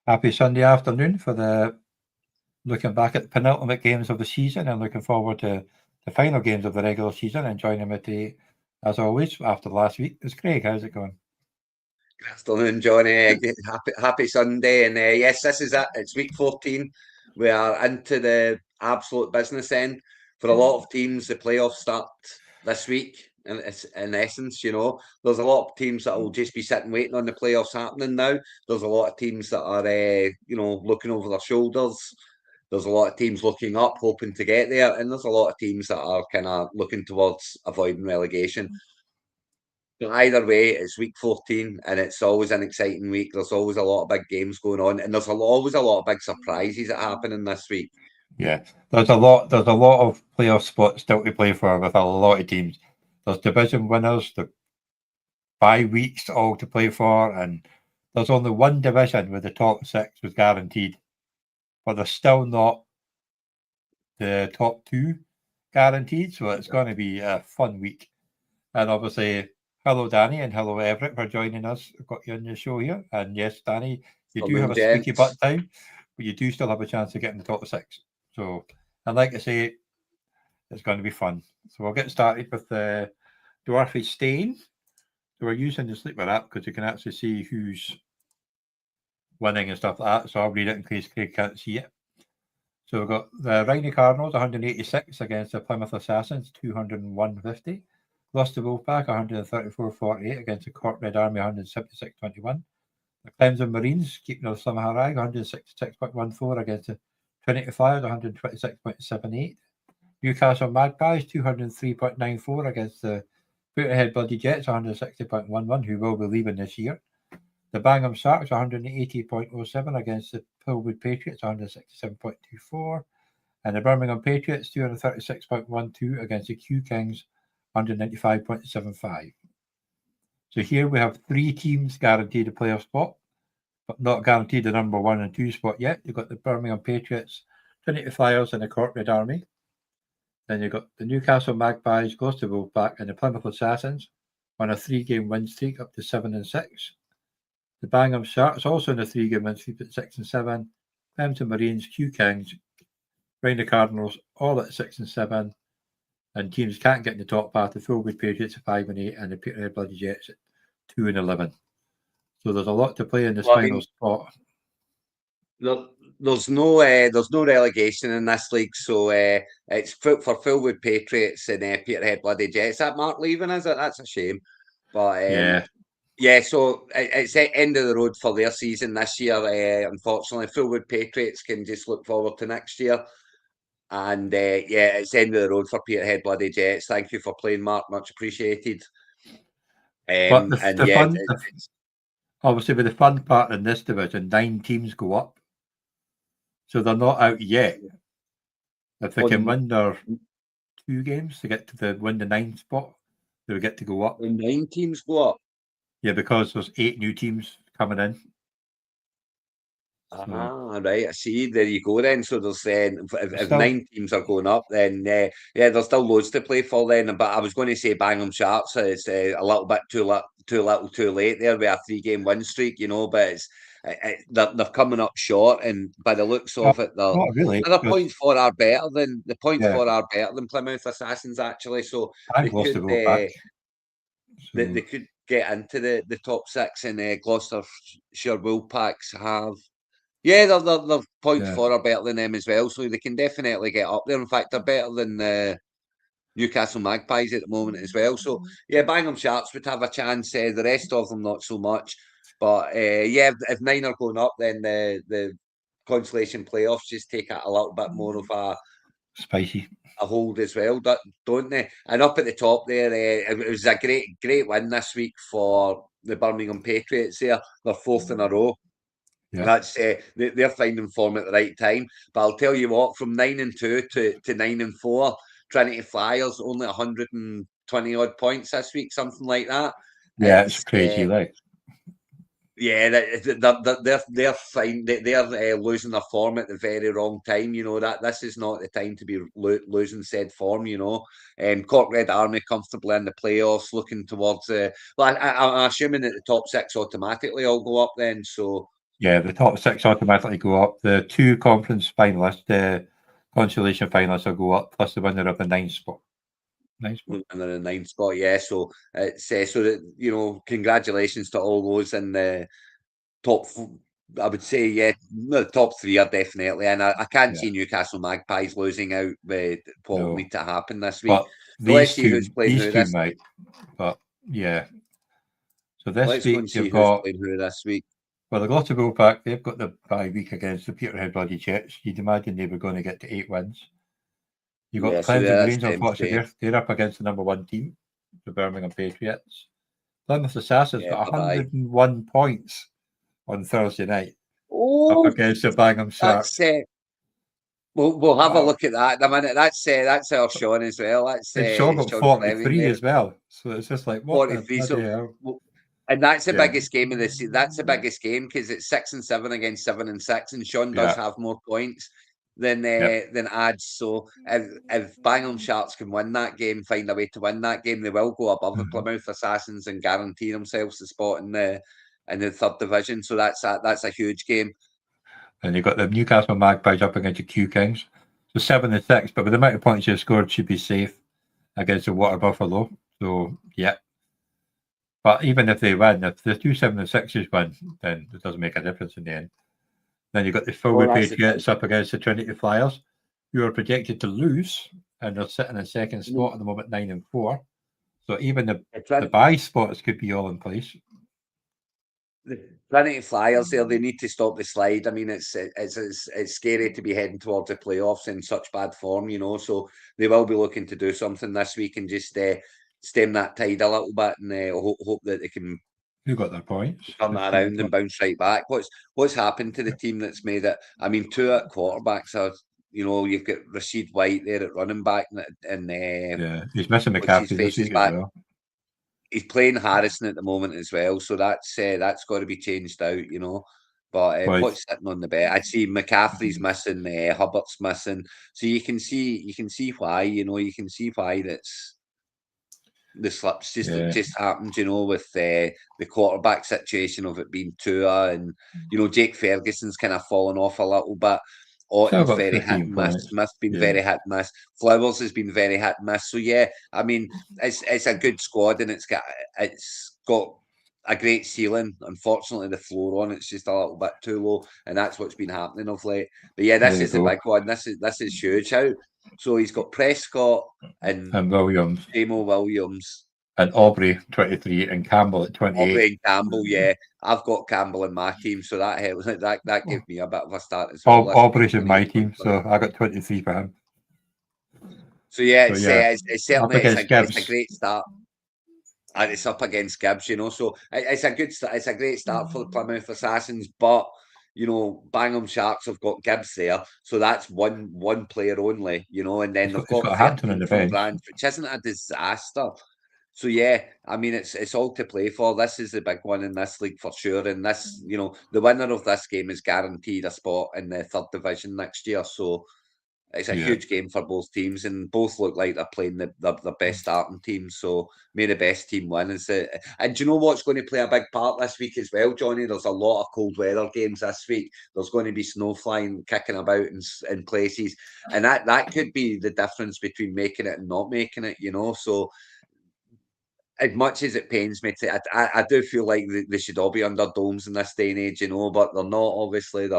Happy Sunday afternoon for looking back at the penultimate games of the season and looking forward to the final games of the regular season. And joining me today, as always, after last week is Craig. How's it going? Good afternoon, Johnny. Happy Sunday. And yes, this is it. It's week 14. We are into the absolute business end. For a lot of teams, the playoffs start this week. And it's in essence, there's a lot of teams that will just be sitting waiting on the playoffs happening now. There's a lot of teams that are, looking over their shoulders. There's a lot of teams looking up, hoping to get there. And there's a lot of teams that are kind of looking towards avoiding relegation. But either way, it's week 14 and it's always an exciting week. There's always a lot of big games going on, and there's always a lot of big surprises that happen in this week. Yeah, there's a lot of playoff spots still to play for with a lot of teams. There's division winners, the bye weeks all to play for, and there's only one division where the top six was guaranteed, but there's still not the top two guaranteed. So it's going to be a fun week. And obviously, hello, Danny, and hello, Everett, for joining us. I've got you on the show here. And yes, Danny, you do have a squeaky butt time, but you do still have a chance to get in the top six. So, and like I say, it's going to be fun. So we'll get started with the Dwarfy Stain. So we're using the Sleeper app because you can actually see who's winning and stuff like that. So I'll read it in case Craig can't see it. So we've got the Rhino Cardinals 186 against the Plymouth Assassins 201.50. Gloucester Wolfpack 134.48 against the Cork Red Army 176.21. The Clemson Marines keeping the Summer Harag 166.14 against the Trinity Flyers 126.78. Newcastle Magpies 203.94 against the Peterhead Bloody Jets 160.11, who will be leaving this year. The Bangham Sharks 180.07 against the Pillwood Patriots 167.24. And the Birmingham Patriots 236.12 against the Q Kings 195.75. So here we have three teams guaranteed a playoff spot, but not guaranteed the number 1 and 2 spot yet. You've got the Birmingham Patriots, Trinity Flyers, and the Cork Red Army. Then you've got the Newcastle Magpies, Gloucester Wolfpack, and the Plymouth Assassins on a 3-game win streak up to 7-6. The Bangham Sharks also in a 3-game win streak at 6-7. Clemson Marines, Q Kings, Rhino Cardinals all at 6-7. And teams can't get in the top part. The Fullwood Patriots at 5-8 and the Peterhead Bloody Jets at 2-11. So there's a lot to play in this final spot. There's no relegation in this league, so it's for Fullwood Patriots and Peterhead Bloody Jets. That Mark leaving, is it? That's a shame. But yeah, so it's the end of the road for their season this year. Unfortunately, Fullwood Patriots can just look forward to next year. And it's the end of the road for Peterhead Bloody Jets. Thank you for playing, Mark. Much appreciated. But obviously, with the fun part in this division, 9 teams go up. So they're not out yet. If they can win their 2 games to win the 9th spot, they'll get to go up. 9 teams go up? Yeah, because there's 8 new teams coming in. Right. I see. There you go then. So there's if 9 teams are going up, then there's still loads to play for then. But I was going to say Bangham Sharks is a little bit too little, too late there with a 3-game win streak, but it's they're coming up short, and by the looks of it, the points for are better than Plymouth Assassins actually. So they could get into the top 6, and Gloucestershire Wolfpacks have. Yeah, their points for are better than them as well, so they can definitely get up there. In fact, they're better than the Newcastle Magpies at the moment as well. So, yeah, Bangham Sharks would have a chance. The rest of them, not so much. But, if 9 are going up, then the consolation playoffs just take a little bit more of a hold as well, don't they? And up at the top there, it was a great win this week for the Birmingham Patriots there. They're 4th in a row. Yeah. That's they're finding form at the right time. But I'll tell you what, from 9-2 to 9-4, Trinity Flyers only 120 odd points this week, something like that. Yeah, it's crazy, right? Yeah, they're fine. They're losing their form at the very wrong time. That this is not the time to be losing said form. Cork Red Army comfortably in the playoffs, looking towards. I'm assuming that the top 6 automatically all go up then. So. Yeah, the top 6 automatically go up. The 2 conference finalists, the consolation finalists will go up, plus the winner of the 9th spot. And then the 9th spot, yeah. So it's so that congratulations to all those in the top. I would say, yeah, the top 3 are definitely, and I can't see Newcastle Magpies losing out with what will need to happen this week. But So let's see who's playing who this. might. But yeah. So this Let's go and week see they've who's got. playing who this week. Well, the Gloucester Bullpack, they've got the bye week against the Peterhead Bloody Jets. You'd imagine they were going to get to 8 wins. You've got Cleansing Greens, unfortunately, they're up against the number 1 team, the Birmingham Patriots. Plymouth Assassins got 101 points on Thursday night, up against the Bangham Sharks. We'll have a look at that in a minute. That's our Sean as well. And Sean got 43 as well. So it's just like, what 43, the hell? And that's the biggest game of the season. That's the biggest game because it's 6 and 7 against 7 and 6, and Sean does have more points than adds. So if Bangham Sharks can win that game, find a way to win that game, they will go above the Plymouth Assassins and guarantee themselves the spot in the 3rd division. So that's a huge game. And you've got the Newcastle Magpies up against the Q Kings. So 7 and 6, but with the amount of points you've scored, should be safe against the Water Buffalo. So yeah. But even if they win, if the 2 7 and 6s win, then it doesn't make a difference in the end. Then you've got the Fulwood Patriots up against the Trinity Flyers, who are projected to lose, and they're sitting in 2nd spot at the moment, 9 and 4. So even the bye spots could be all in place. The Trinity Flyers there, they need to stop the slide. I mean, it's scary to be heading towards the playoffs in such bad form, so they will be looking to do something this week and just stem that tide a little bit and hope that they can. Who got their points? Turn that around and bounce right back. What's happened to the team that's made it? I mean, 2 at quarterbacks are, you've got Rashid White there at running back, and he's missing McCaffrey this week as well. He's playing Harrison at the moment as well, so that's got to be changed out, But what's sitting on the bench? I see McCaffrey's missing, Hubbart's missing, so you can see why, you can see why the slips just happened, with the quarterback situation of it being Tua, and Jake Ferguson's kind of fallen off a little bit. Otton's very hit and miss. Smith's been very hit and miss. Flowers has been very hit and miss. So I mean, it's a good squad and it's got a great ceiling. Unfortunately, the floor on it's just a little bit too low, and that's what's been happening of late. But this is the big one. This is huge. So he's got Prescott and Williams, Jamo Williams. And Aubrey, 23, and Campbell at 28. Aubrey and Campbell, I've got Campbell in my team, so that helps. That gave me a bit of a start as well. Aubrey's in my team, so I got 23 for him. So it's certainly it's a great start. And it's up against Gibbs, so it's a good start. It's a great start for the Plymouth Assassins, but Bangham Sharks have got Gibbs there, so that's one player only, and then they've got Hampton on the bench, which isn't a disaster. So I mean it's all to play for. This is the big one in this league for sure, and this the winner of this game is guaranteed a spot in the 3rd division next year. So it's a huge game for both teams, and both look like they're playing the best starting team. So may the best team win. And do you know what's going to play a big part this week as well, Johnny? There's a lot of cold weather games this week. There's going to be snow flying, kicking about in places, and that could be the difference between making it and not making it. So. As much as it pains me I do feel like they should all be under domes in this day and age, but they're not. Obviously,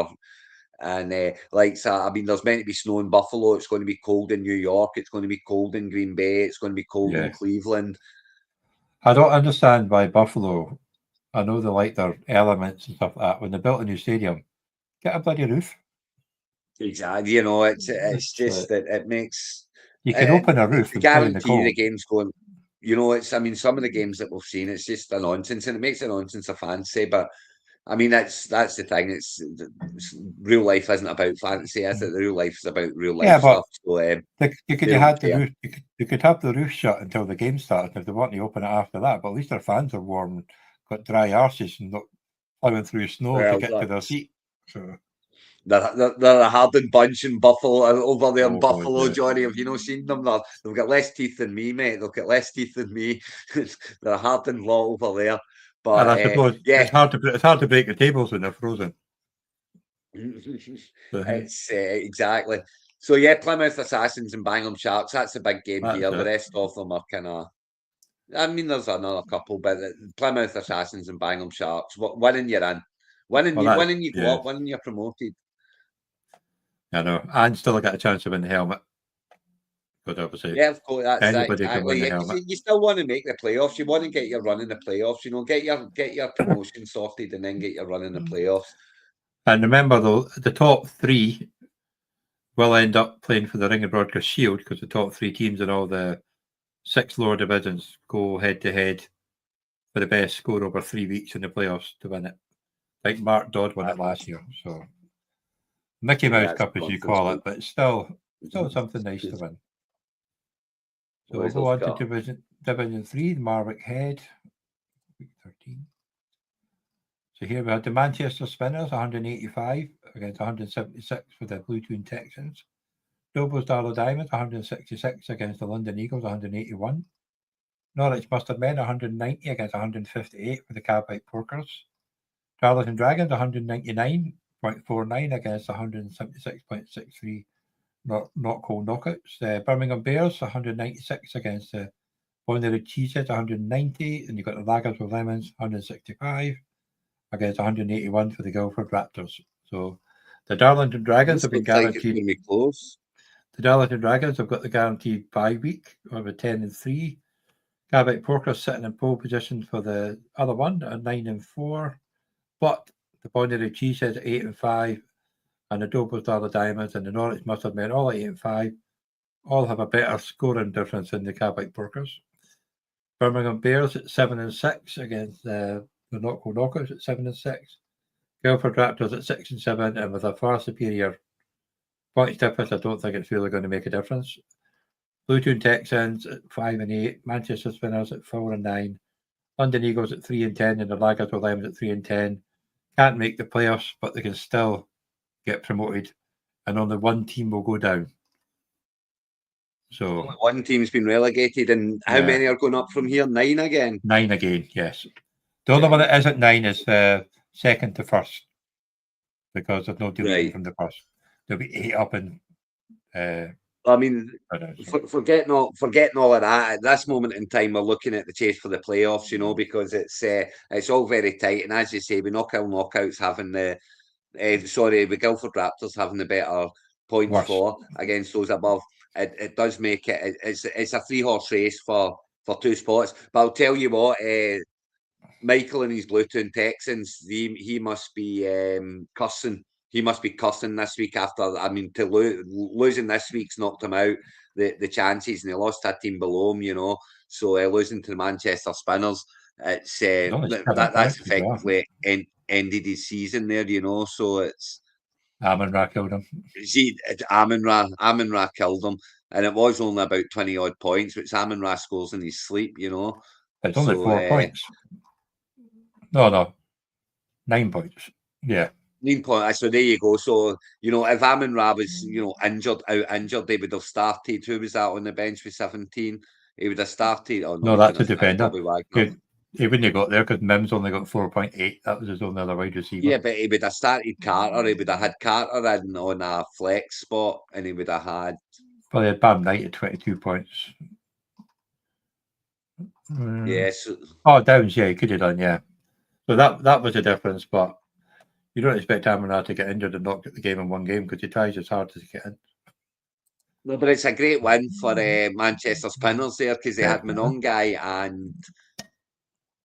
I mean, there's meant to be snow in Buffalo. It's going to be cold in New York. It's going to be cold in Green Bay. It's going to be cold in Cleveland. I don't understand why Buffalo. I know they like their elements and stuff like that. When they built a new stadium, get a bloody roof. Exactly. It's just that it makes. You can open a roof and guarantee the game's going. I mean, some of the games that we've seen, it's just a nonsense, and it makes a nonsense of fantasy. But I mean, that's the thing. It's real life isn't about fantasy, is it? The real life is about real life stuff. So you could have the roof. You could have the roof shut until the game started if they want to open it after that. But at least their fans are warm, got dry arses, and not plowing through snow to get to their seat. So. They're a hardened bunch in Buffalo over there in Buffalo, Johnny. Have you not seen them? They've got less teeth than me, mate. They've got less teeth than me. They're a hardened lot over there. But I suppose it's hard to break the tables when they're frozen. It's exactly. So yeah, Plymouth Assassins and Bangham Sharks. That's a big game here. The rest of them are kind of. I mean, there's another couple, but Plymouth Assassins and Bangham Sharks. Winning, you're in. Winning, you go up. Winning, you're promoted. I know, and still got a chance to win the helmet. But obviously, yeah, of course, that's anybody can win the helmet. You still want to make the playoffs. You want to get your run in the playoffs. Get your promotion sorted, and then get your run in the playoffs. And remember, though, the top three will end up playing for the Ring of Broadcast Shield because the top three teams in all the 6 lower divisions go head to head for the best score over 3 weeks in the playoffs to win it. Like Mark Dodd won it last year. So Mickey Mouse Cup, as you call it, but it's still something nice to win. So we'll go on to Division 3, Marwick Head, week 13. So here we had the Manchester Spinners, 185 against 176 for the Blue Toon Texans. Dobos Darlow Diamonds, 166 against the London Eagles, 181. Norwich Mustard Men, 190 against 158 for the Carbide Porkers. Darlington Dragons, 199.49 against 176.63 Not Cold Knockouts. Birmingham Bears, 196 against the Bonnery Cheeseheads, 190. And you've got the Laggers with Lemons, 165 against 181 for the Guildford Raptors. So the Darlington Dragons have been guaranteed. The Darlington Dragons have got the guaranteed bye week of a 10-3. Carbide Porkers sitting in pole position for the other one at 9-4. But the Bonnery Cheeseheads at 8-5, and the Dobos Darlow Diamonds and the Norwich Mustard Men all at 8-5, all have a better scoring difference than the Carbide Porkers. Birmingham Bears at 7-6 against the Knockco Knockouts at 7-6. Guildford Raptors at 6-7, and with a far superior points difference, I don't think it's really going to make a difference. Blue Toon Texans at 5-8, Manchester Spinners at 4-9, London Eagles at 3-10, and the Laggers with Lemons at 3-10. Can't make the playoffs, but they can still get promoted, and only one team will go down. So one team's been relegated, and how many are going up from here? 9 again. 9 again, yes. The only one that isn't 9 is the second to first, because there's no deleting from the first. There'll be 8 up in. I mean, forgetting all of that, at this moment in time, we're looking at the chase for the playoffs, because it's all very tight. And as you say, with knockouts having with Guildford Raptors having the better points for against those above, it does make it. It's a 3-horse race for 2 spots. But I'll tell you what, Michael and his Blue Toon Texans, he must be cussing. He must be cussing this week after. I mean, to losing this week's knocked him out the chances, and he lost that team below him. So losing to the Manchester Spinners, it's that's effectively ended his season there. So it's Amun-Ra killed him. See, Amun-Ra killed him, and it was only about 20 odd points, which Amun-Ra scores in his sleep. It's only 4 points. No, 9 points. Yeah. 9 points. So there you go. So, if Amun-Ra was, injured, they would have started. Who was that on the bench with 17? He would have started. Oh, no, that's a defender. He wouldn't have got there because Mims only got 4.8. That was his only other wide receiver. Yeah, but he would have started Carter. He would have had Carter in on a flex spot, and he would have had. Well, he had Bam Knight at 22 points. Yes. Downs, he could have done, yeah. So that was the difference, but you don't expect Amun-Ra to get injured and not get the game in one game because he tries as hard as he can. No, but it's a great win for Manchester Spinners there because they had Monongai and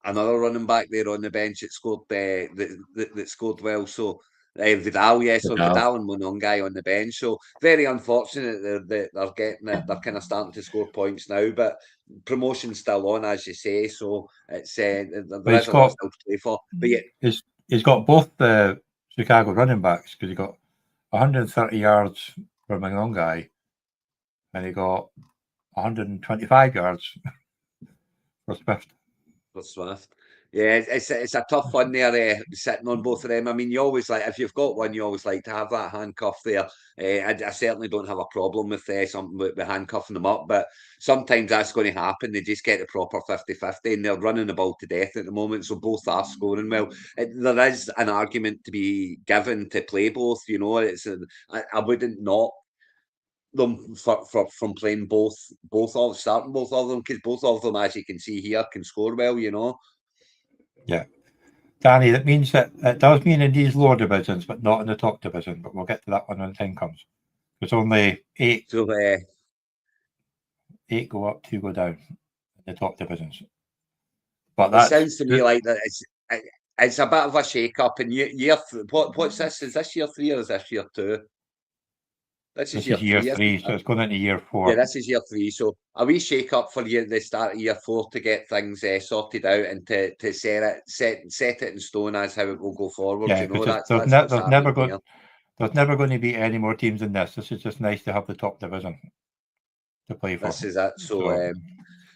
another running back there on the bench that scored that scored well. So Vidal, Vidal and Monongai on the bench. So very unfortunate that they're getting it. They're kind of starting to score points now, but promotion's still on, as you say. So it's there's a lot still to play for. But yeah, he's got both the Chicago running backs because he got 130 yards for Monongai, and he got 125 yards for Swift. Yeah, it's a tough one there, sitting on both of them. I mean, you always like, if you've got one, you always like to have that handcuff there. I certainly don't have a problem with something with handcuffing them up, but sometimes that's going to happen. They just get the proper 50-50 and they're running the ball to death at the moment, so both are scoring well. There is an argument to be given to play both, you know. I wouldn't knock them from playing starting both of them, because both of them, as you can see here, can score well, you know. Yeah. Danny, that means that it does mean in these lower divisions, but not in the top division. But we'll get to that one when the time comes. There's only 8. So 8 go up, 2 go down in the top divisions. But it that's sounds to me like that it's a bit of a shake-up. And what's this? Is this year 3 or is this year 2? This is year 3, isn't 3, it? so it's going into year 4. Yeah, this is year 3. So a wee shake-up for the start of year 4 to get things sorted out and to set it in stone as how it will go forward. Yeah, you know, because that's what's happening here. There's never going to be any more teams than this. This is just nice to have the top division to play for. This is it. So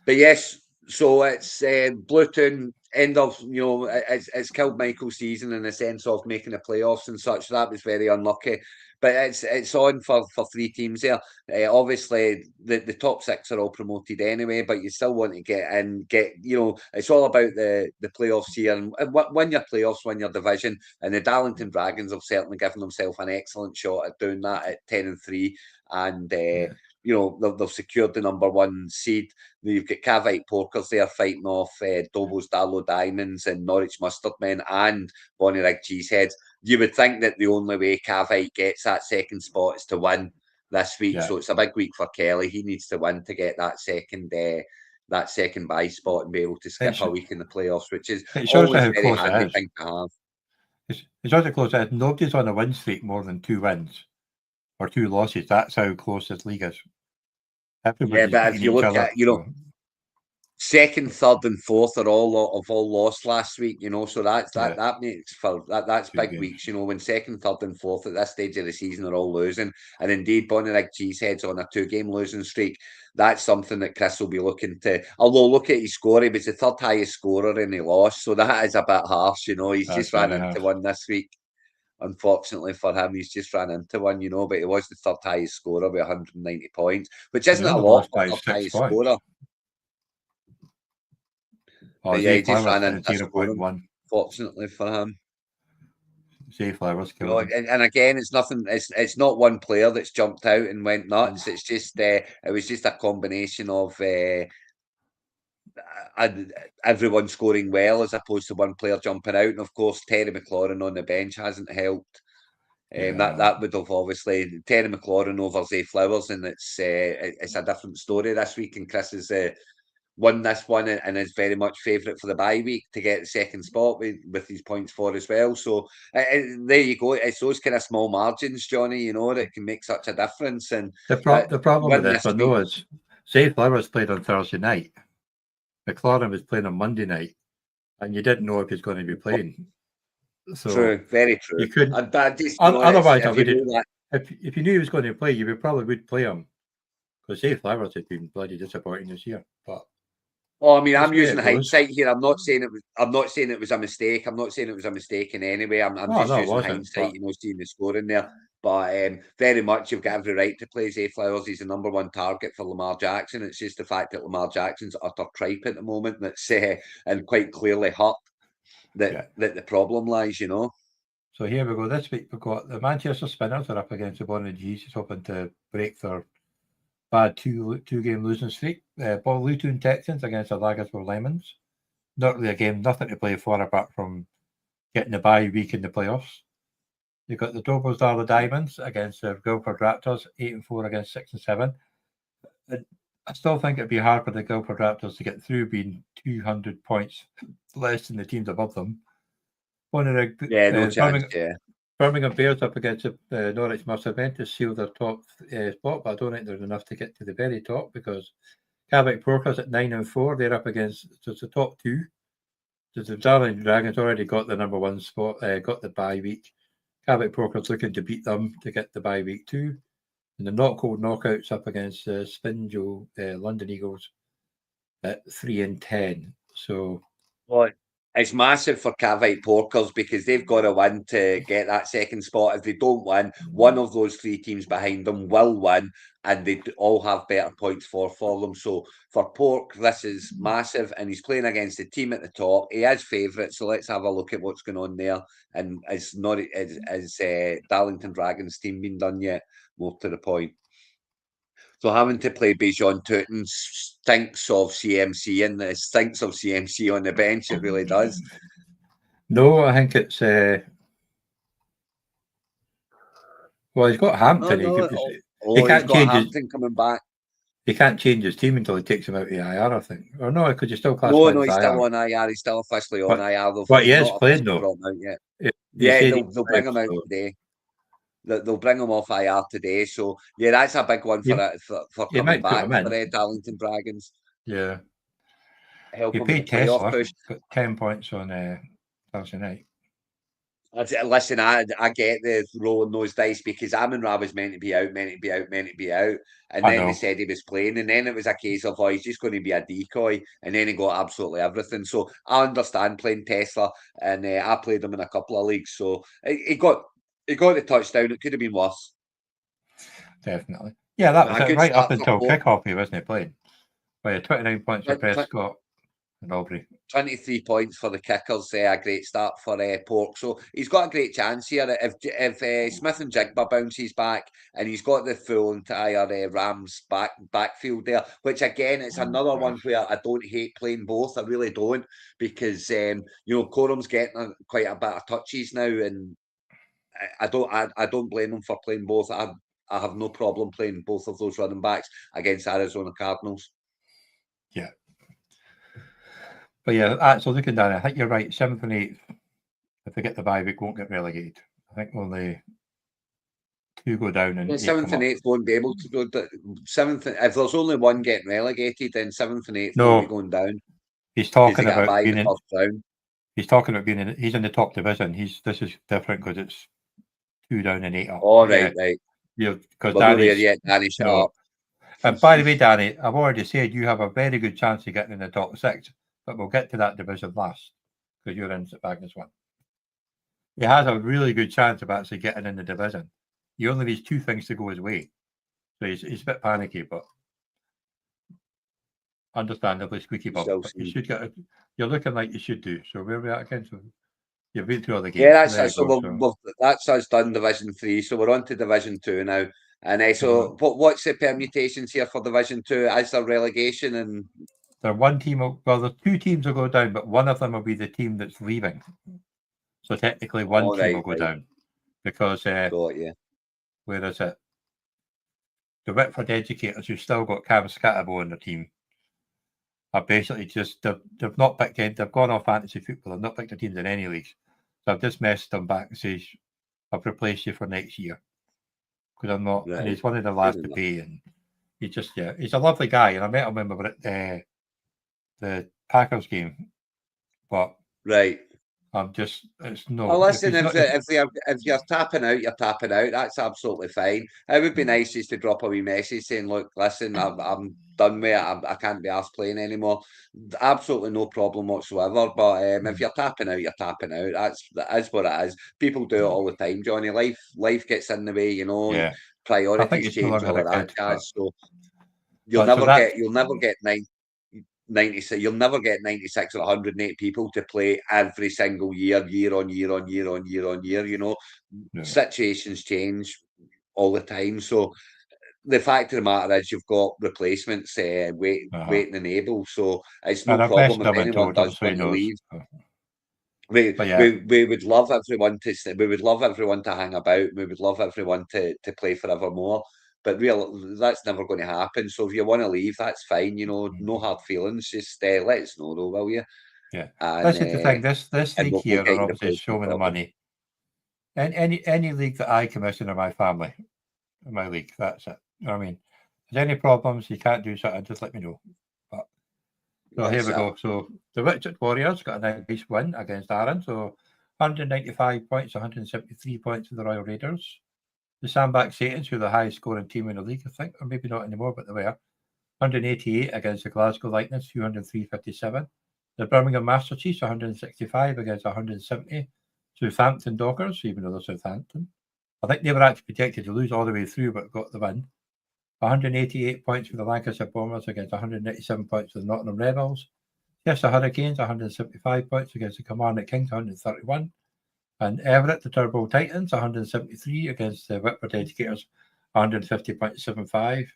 but yes, so it's Bluetoon end of, you know, it's killed Michael's season in the sense of making the playoffs and such. That was very unlucky. But it's on for 3 teams there. Obviously, the top 6 are all promoted anyway, but you still want to get, you know, it's all about the playoffs here and win your playoffs, win your division. And the Darlington Dragons have certainly given themselves an excellent shot at doing that at 10-3. And you know, they've secured the number 1 seed. You've got Cavite Porkers there fighting off Dobos Darlow Diamonds and Norwich Mustard Men and Bonnyrigg Cheeseheads. You would think that the only way Cavite gets that second spot is to win this week. Yeah. So it's a big week for Kelly. He needs to win to get that second bye spot and be able to skip a week in the playoffs, which is always a very handy thing to have. It's also close. Nobody's on a win streak more than 2 wins or 2 losses. That's how close this league is. Everybody's but if you look at, you know, second, third, and fourth are all lost last week, you know, so that makes for that's big weeks, you know, when second, third, and fourth at this stage of the season are all losing, and indeed Bonnyrigg Cheeseheads on a 2-game losing streak. That's something that Chris will be looking to. Although look at his score, he was the 3rd highest scorer and he lost, so that is a bit harsh, you know. He's just ran into one this week. Unfortunately for him, he's just ran into one, you know, but he was the 3rd highest scorer with 190 points, which isn't a lot for 3rd highest scorer. But yeah, he just ran into 0.1. Fortunately for him. Flowers you know, and again, it's nothing. It's not one player that's jumped out and went nuts. It's just it was just a combination of everyone scoring well as opposed to one player jumping out. And of course, Terry McLaurin on the bench hasn't helped. That would have obviously Terry McLaurin over Zay Flowers, and it's a different story this week. And Chris has won this one and is very much favourite for the bye week to get the second spot with these points for as well. So there you go. It's those kind of small margins, Johnny, you know, that can make such a difference. And the problem with this one though is Zay Flowers played on Thursday night. McLaurin was playing on Monday night, and you didn't know if he's going to be playing. So true, very true. You couldn't. Otherwise, if you knew he was going to play, you probably would play him. Because Zay Flowers had been bloody disappointing this year. But I mean, I'm using hindsight here. I'm not saying it was a mistake. I'm not saying it was a mistake in any way. I'm just using hindsight, you know, seeing the scoring there. But very much, you've got every right to play Zay Flowers. He's the number 1 target for Lamar Jackson. It's just the fact that Lamar Jackson's utter tripe at the moment that's and quite clearly hurt that the problem lies, you know. So here we go. This week we've got the Manchester Spinners are up against the Bonnyrigg Cheeseheads, hoping to break their bad 2-game losing streak. Luton Texans against the Laggersville Lemons. Not really a game, nothing to play for apart from getting the bye week in the playoffs. You've got the Dobos Darlow Diamonds against the Guildford Raptors, 8-4 against 6-7. And I still think it'd be hard for the Guildford Raptors to get through, being 200 points less than the teams above them. Birmingham Bears up against the Norwich Mustard Men to seal their top spot, but I don't think there's enough to get to the very top because Cavite Porkers at 9-4, they're up against the top 2. So the Darlington Dragons already got the number 1 spot, got the bye week. Cavite Porkers looking to beat them to get the bye week too. And the Not Cold Knockouts up against Spinjo London Eagles at 3-10. So It's massive for Cavite Porkers because they've got to win to get that second spot. If they don't win, one of those three teams behind them will win, and they all have better points for them. So for Pork, this is massive, and he's playing against the team at the top. He is favourite, so let's have a look at what's going on there. And it's not is Darlington Dragons team been done yet? More to the point. So having to play Bijan Tootin stinks of CMC, and it stinks of CMC on the bench. It really does. No, I think it's well, he's got Hampton. No, He he's can't got change Hampton coming back. He can't change his team until he takes him out of the IR, I think. Or no, because you still No, classify no, as he's still IR. on IR. He's still officially on IR. But he They've is not playing officially though. brought him out yet. He said They'll bring him out today. They'll bring him off IR today. So yeah, that's a big one for You coming might put back him in. for the Darlington Dragons. Yeah. Help He him with paid the playoff Tesla, push. got 10 points on Thursday night. Listen, I get the rolling those dice because Amon-Ra was meant to be out, and I then they know. said he was playing, and then it was a case of, oh, he's just going to be a decoy, and then he got absolutely everything. So I understand playing Tesla, and I played him in a couple of leagues, so he got the touchdown. It could have been worse. Definitely. Yeah, that was it. Right up until Pork. kickoff, he wasn't playing. But 29 points for Prescott and Aubrey. 23 points for the kickers. A great start for Pork. So he's got a great chance here. If Smith and Jigba bounces back and he's got the full entire Rams backfield there, which again, it's another one where I don't hate playing both. I really don't, because Corum's getting quite a bit of touches now, and I don't blame him for playing both. I have no problem playing both of those running backs against Arizona Cardinals. Yeah. But yeah, so looking down, I think you're right. 7th and 8th, if they get the bye week, won't get relegated. I think only 2 go down and 7th and 8th won't be able to go. 7th, if there's only one getting relegated, then 7th and 8th won't be going down. He's talking about being in first round. He's talking about being in. He's in the top division. This is different because it's 2 down and 8 up. Oh, right. Yeah, because Danny shut up. And by the way, Danny, I've already said you have a very good chance of getting in the top 6, but we'll get to that division last because you're in St. Magnus 1. He has a really good chance of actually getting in the division. He only needs 2 things to go his way. So he's a bit panicky, but understandably squeaky bum. But you should get it. You're looking like you should do. So where are we at again? So you've been through all the games. Yeah, that's us done Division 3. So we're on to Division 2 now. And so what's the permutations here for Division 2? Is there relegation? And there's one team. Well, there's 2 teams will go down, but one of them will be the team that's leaving. So technically, one team will go down because where is it? The Whitford Educators, who've still got Cam Scatterbo on their team, are basically just they've not picked in. They've gone off fantasy football. They've not picked their teams in any leagues. So I've just messaged them back and says, "I've replaced you for next year because I'm not." Right. And he's one of the last to pay, and he's just he's a lovely guy. And I met him when we were at the Packers game, but I'm just it's no. Well, listen, if you're tapping out, you're tapping out. That's absolutely fine. It would be nice just to drop a wee message saying, "Look, listen, I'm done with it. I can't be asked playing anymore." Absolutely no problem whatsoever. But if you're tapping out, you're tapping out. That is what it is. People do it all the time, Johnny. Life gets in the way, and priorities change, all of that, guys. So you'll never get 96. You'll never get 96 or 108 people to play every single year on year. Situations change all the time. So the fact of the matter is, you've got replacements waiting and able. So it's no problem if anyone does want to leave. We would love everyone to. We would love everyone to hang about. We would love everyone to play forevermore. But that's never going to happen. So if you want to leave, that's fine. No hard feelings. Just let us know, though, will you? Yeah. This is the thing. This league here are obviously showing the money. And any league that I commission in my family, in my league, that's it. You know what I mean? If there's any problems, you can't do something, just let me know. But so here we go. So the Richard Warriors got a nice win against Aaron. So 195 points, 173 points for the Royal Raiders. The Sandbag Satans, who are the highest scoring team in the league, I think, or maybe not anymore, but they were. 188 against the Glasgow Lightning, 203.57. The Birmingham Master Chiefs 165 against 170. Southampton Dockers, even though they're Southampton. I think they were actually projected to lose all the way through, but got the win. 188 points for the Lancashire Bombers against 187 points for the Nottingham Rebels. Chester Hurricanes 175 points against the Kilmarnock Kings 131. And Everett, the Turbo Titans, 173 against the Whitford Educators 150.75. And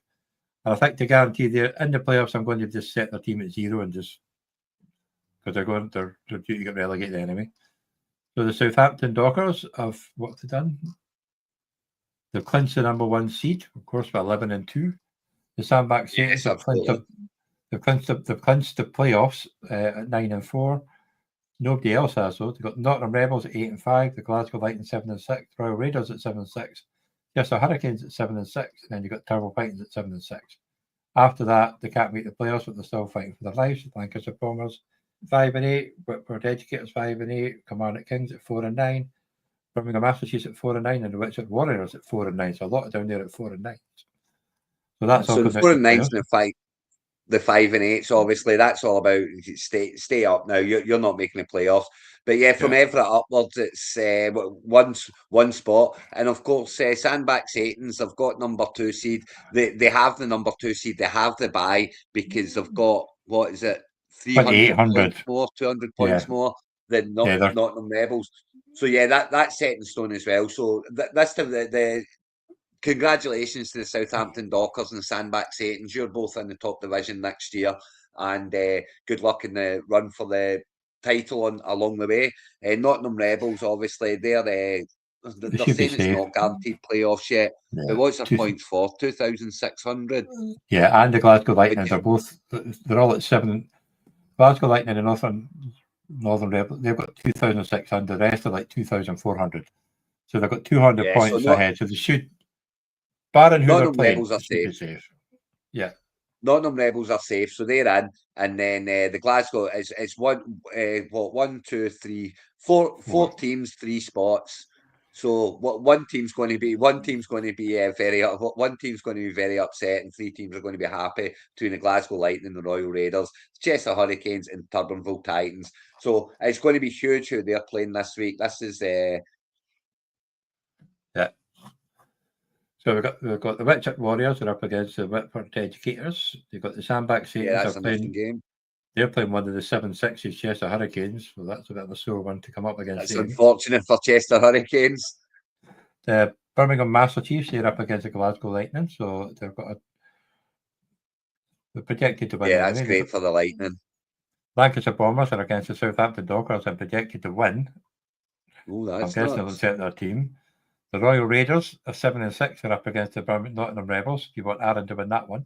I think to guarantee they're in the playoffs, I'm going to just set their team at 0 and just because they're due to get relegated anyway. So the Southampton Dockers have what they've done. They've clinched the number 1 seed, of course, by 11-2. The Sandbach Saints have clinched the playoffs at 9-4. Nobody else has though. They've got Nottingham Rebels at 8-5, the Glasgow Lightning 7-6, Royal Raiders at 7-6, Chester Hurricanes at 7-6, and then you've got Turbo Titans at 7-6. After that, they can't make the playoffs, but they're still fighting for their lives. Lancashire Bombers 5-8, Whitford Educators 5-8, Kilmarnock Kings at 4-9, Birmingham Master Chiefs at 4-9, and the Whitchurch Warriors at 4-9. So a lot down there at 4-9. So that's all. So the 4 and 9's in the fight. The 5 and 8s, obviously, that's all about stay up now. You're not making the playoffs, but yeah, from Everett upwards, it's one spot, and of course, Sandbach Satans have got number 2 seed. They have the number 2 seed. They have the bye because they've got 300 points more, 200 points more than Nottingham Rebels. So yeah, that's set in stone as well. So that's the congratulations to the Southampton Dockers and the Sandbach Satans. You're both in the top division next year, and good luck in the run for the title along the way. Nottingham Rebels, obviously, they're saying it's not guaranteed playoffs yet. Yeah. But what's their points for? 2,600. Yeah, and the Glasgow Lightning are both. They're all at 7. Glasgow Lightning and Northern Rebels, they've got 2,600. The rest are like 2,400. So they've got 200 points ahead. So they should. Nottingham Rebels are safe. Yeah. Nottingham Rebels are safe, so they're in. And then the Glasgow is one, 4 teams, 3 spots. So one team's going to be very upset, and 3 teams are going to be happy between the Glasgow Lightning, the Royal Raiders, Chester Hurricanes, and Turnbull Titans. So it's going to be huge who they're playing this week. This is So we've got the Whitchurch Warriors are up against the Whitford Educators. They've got the Sandbach Satans. Yeah, that's an interesting game. They're playing one of the 7-6s Chester Hurricanes. So that's a bit of a sore one to come up against. That's unfortunate for Chester Hurricanes. The Birmingham Master Chiefs, they're up against the Glasgow Lightning. So they're projected to win. Yeah, that's great for the Lightning. Lancashire Bombers are against the Southampton Dockers and projected to win. Oh, that's I'm guessing they'll set their team. The Royal Raiders are 7-6. Are up against the Nottingham Rebels. You want Aaron to win that one.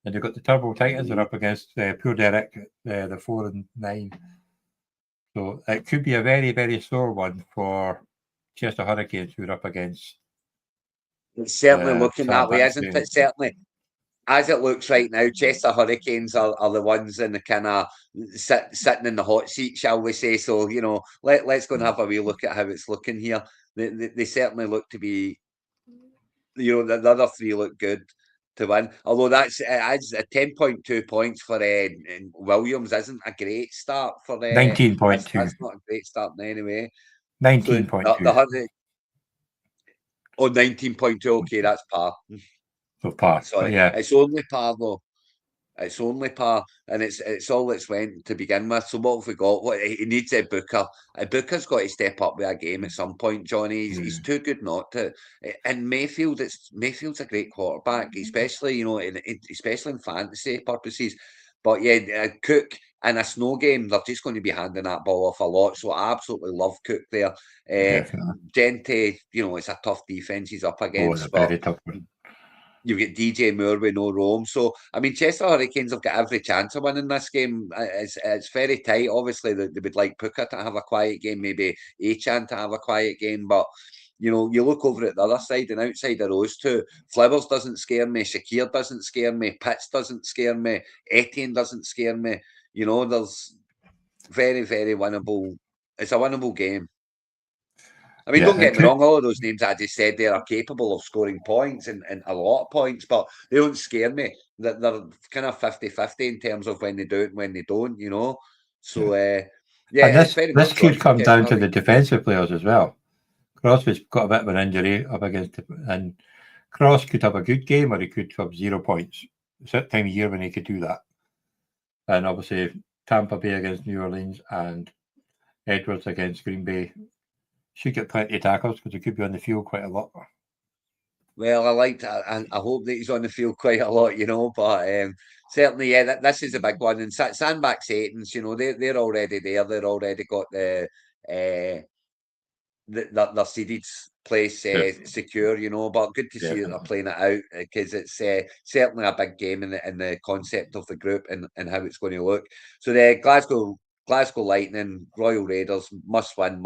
And you've got the Turbo Titans are up against poor Derek, the 4-9. So it could be a very, very sore one for Chester Hurricanes, who are up against. It's certainly looking that way, isn't it? Certainly. As it looks right now, Chester Hurricanes are the ones in the kind of sitting in the hot seat, shall we say. So, let's go and have a wee look at how it's looking here. They certainly look to be, the other 3 look good to win. Although that's a 10.2 points for Williams isn't a great start for 19.2. That's not a great start anyway. 19.2. So 19.2. Okay, that's par. So par. Sorry, yeah. It's only par though. It's only par, and it's all that's went to begin with. So what have we got? What he needs a Booker. A Booker's got to step up with a game at some point, Johnny. He's too good not to. And Mayfield's a great quarterback, especially especially in fantasy purposes. But yeah, Cook in a snow game, they're just going to be handing that ball off a lot. So I absolutely love Cook there. Gente, it's a tough defense he's up against. It's a very tough one. You've got DJ Moore with no Rome. So, I mean, Chester Hurricanes have got every chance of winning this game. It's very tight. Obviously, they would like Puka to have a quiet game, maybe Achan to have a quiet game. But, you look over at the other side, and outside of those two, Flowers doesn't scare me. Shakir doesn't scare me. Pitts doesn't scare me. Etienne doesn't scare me. There's very, very winnable. It's a winnable game. I mean, don't get me wrong, all of those names I just said there are capable of scoring points and a lot of points, but they don't scare me. They're kind of 50-50 in terms of when they do it and when they don't, So, And it's very this much on could for come Chester down to the Hurricanes. defensive players as well. Crosby's got a bit of an injury up against it, and Cross could have a good game or he could have 0 points. It's that time of year when he could do that. And obviously Tampa Bay against New Orleans and Edwards against Green Bay should get plenty of tackles because he could be on the field quite a lot. Well, I like that, and I hope that he's on the field quite a lot, but certainly, yeah, this is a big one. And Sandbach Satans, they're already there. They're already got their seeded place secure, but good to see that they're Definitely. playing it out because it's certainly a big game in the concept of the group and how it's going to look. So the Glasgow Lightning, Royal Raiders, must win.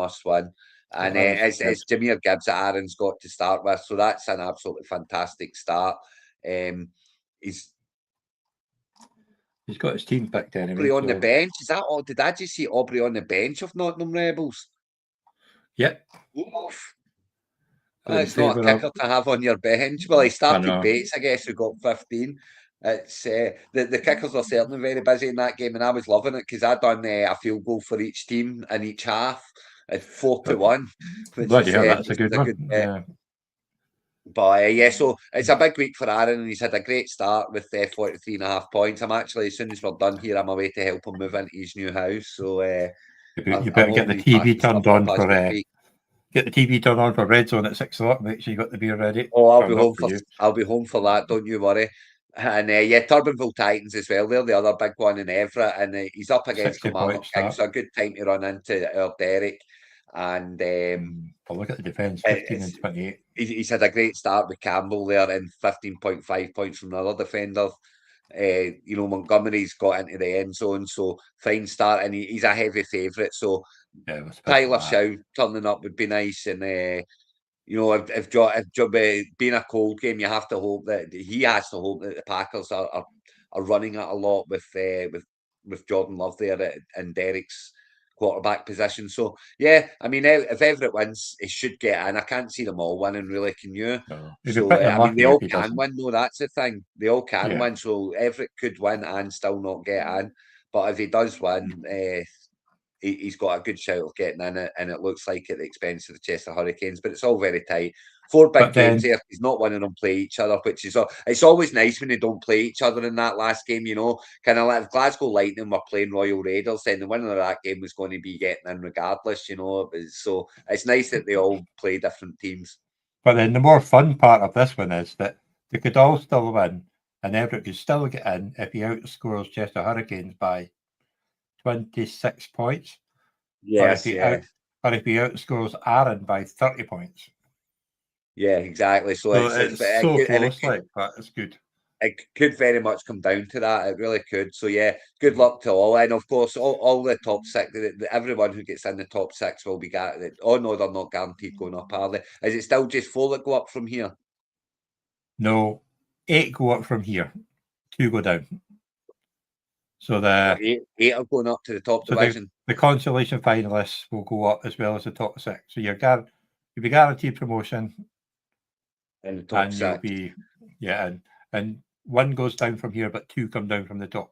And it's Jameer Gibbs that Aaron's got to start with, so that's an absolutely fantastic start. He's got his team picked anyway. Aubrey on the bench. Is that all? Did I just see Aubrey on the bench of Nottingham Rebels? Yep. Oof. It's not a kicker to have on your bench. Well, he started Bates, I guess, who got 15. It's the kickers are certainly very busy in that game, and I was loving it because I'd done a field goal for each team in each half at 4-1, which Bloody is hell, that's a good one. good bet. Yeah. But so it's a big week for Aaron, and he's had a great start with 43.5 points. I'm actually, as soon as we're done here, I'm away to help him move into his new house. So you better get the TV turned on for get the TV turned on for Red Zone at 6 o'clock. Make sure you got the beer ready. Oh, I'll be home for that. Don't you worry. And Turbinville Titans as well. They're the other big one in Everett, and he's up against Kilmarnock Kings. So a good time to run into our Derek. And look at the defence, 15 and 28. He's had a great start with Campbell there, and 15.5 points from the other defender. Montgomery's got into the end zone, so fine start, and he's a heavy favourite. So Tyler Shaw turning up would be nice, and if being a cold game, you have to hope that he has to hope that the Packers are running it a lot with Jordan Love there in Derek's quarterback position. So yeah, I mean, if Everett wins, he should get in. I can't see them all winning, really. Can you? No. So I mean, they all can win. No, that's the thing. They all can win. So Everett could win and still not get in. But if he does win, he's got a good shout of getting in it, and it looks like at the expense of the Chester Hurricanes. But it's all very tight. 4 big games here. He's not winning them play each other, which is it's always nice when they don't play each other in that last game. Kind of like if Glasgow Lightning were playing Royal Raiders, then the winner of that game was going to be getting in regardless. So it's nice that they all play different teams. But then the more fun part of this one is that they could all still win, and Everett could still get in if he outscores Chester Hurricanes by 26 points. Yes, or if he outscores Aaron by 30 points. Yeah, exactly. So it's so close, but it's good. It could very much come down to that. It really could. So yeah, good luck to all. And of course, all the top 6, everyone who gets in the top 6 will be oh no, they're not guaranteed going up, are they? Is it still just 4 that go up from here? No, 8 go up from here. 2 go down. So the 8 are going up to the top division. The consolation finalists will go up as well as the top 6. So you'll be guaranteed promotion. In the top 6. You'll be and 1 goes down from here, but 2 come down from the top.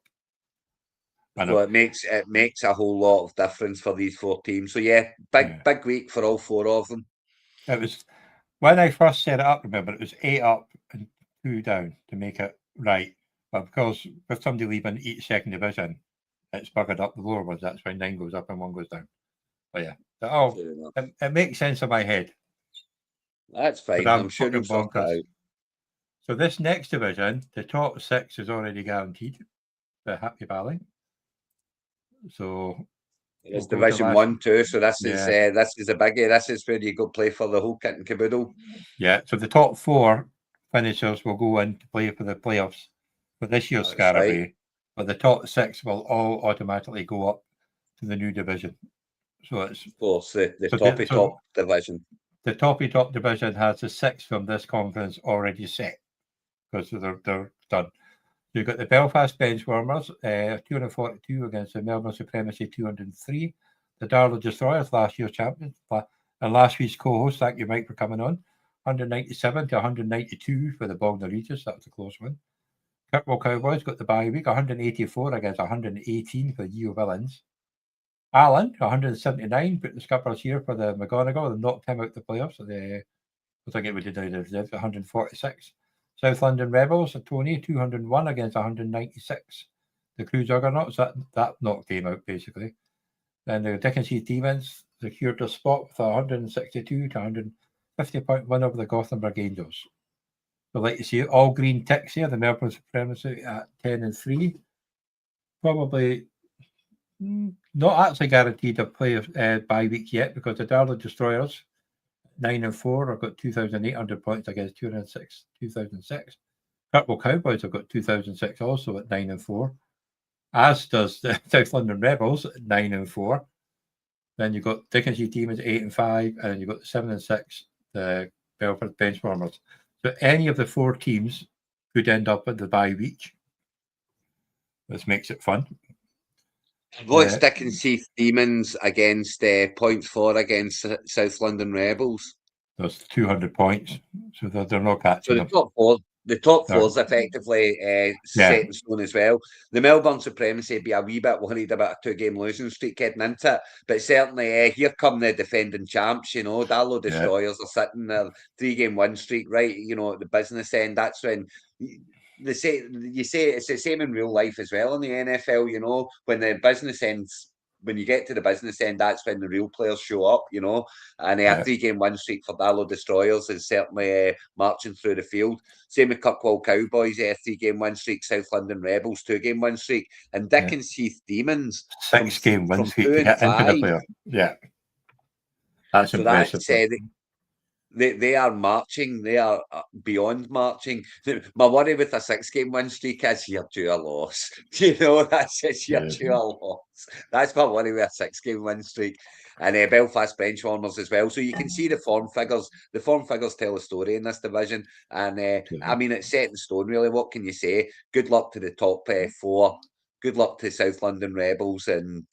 So it makes a whole lot of difference for these 4 teams. So yeah, big week for all 4 of them. It was when I first set it up. Remember, it was 8 up and 2 down to make it right. But because with somebody leaving each second division, it's buggered up the lower ones. That's why 9 goes up and 1 goes down. But yeah, it makes sense in my head. That's fine. I'm sure you'll sort it out. So this next division, the top 6 is already guaranteed. The Happy Valley. So it's Division 1 too. So this is a biggie. This is where you go play for the whole kit and caboodle. Yeah. So the top 4 finishers will go in to play for the playoffs for this year's Scarabee. Right. But the top 6 will all automatically go up to the new division. So it's of course the top division. The top division has the 6 from this conference already set because they're done. You've got the Belfast Benchwarmers, 242 against the Melbourne Supremacy, 203. The Darlow Destroyers, last year's champions, and last week's co-host. Thank you, Mike, for coming on. 197 to 192 for the Bognor Regis. That was a close one. Kirkwall Cowboys got the bye week, 184 against 118 for the Yeo Villains. Allen, 179, put the Scuppers here for the McGonagall and knocked him out the playoffs. I think it would have done 146. South London Rebels, Tony, 201 against 196. The Crew Juggernauts, that knocked him out basically. Then the Dickensheath Demons secured their spot with 162 to 150 point win over the Gothenburg Angels. So, like you see, all green ticks here. The Melbourne Supremacy at 10-3. Probably not actually guaranteed to play bye week yet, because the Darla Destroyers 9-4 have got 2,800 points against 2006. Purple Cowboys have got 2006 also at 9-4, as does the South London Rebels at 9-4. Then you've got Dickensheath Demons 8-5, and you've got the 7-6, the Belfast Benchwarmers. So any of the four teams could end up at the bye week. This makes it fun. What's Dickensheath Demons against points for against South London Rebels? There's 200 points, so they're not catching them. The top four's effectively set in stone as well. The Melbourne Supremacy would be a wee bit worried about a 2-game losing streak heading into it, but certainly here come the defending champs. Darlow Destroyers are sitting there, 3-game win streak, right? At the business end. That's when you say it's the same in real life as well in the NFL. When the business ends. When you get to the business end, that's when the real players show up, and a 3-game win streak for Darlow Destroyers is certainly marching through the field. Same with Kirkwall Cowboys, 3-game win streak, South London Rebels, 2-game win streak, and Dickensheath Demons, 6-game win streak to get into the playoff. Yeah. That's impressive. They are marching. They are beyond marching. My worry with a 6-game win streak is you're due a loss. That's it. You're due a loss. That's my worry with a 6-game win streak. And Belfast Benchwarmers as well. So you can see the form figures. The form figures tell a story in this division. And I mean, it's set in stone, really. What can you say? Good luck to the top 4. Good luck to South London Rebels and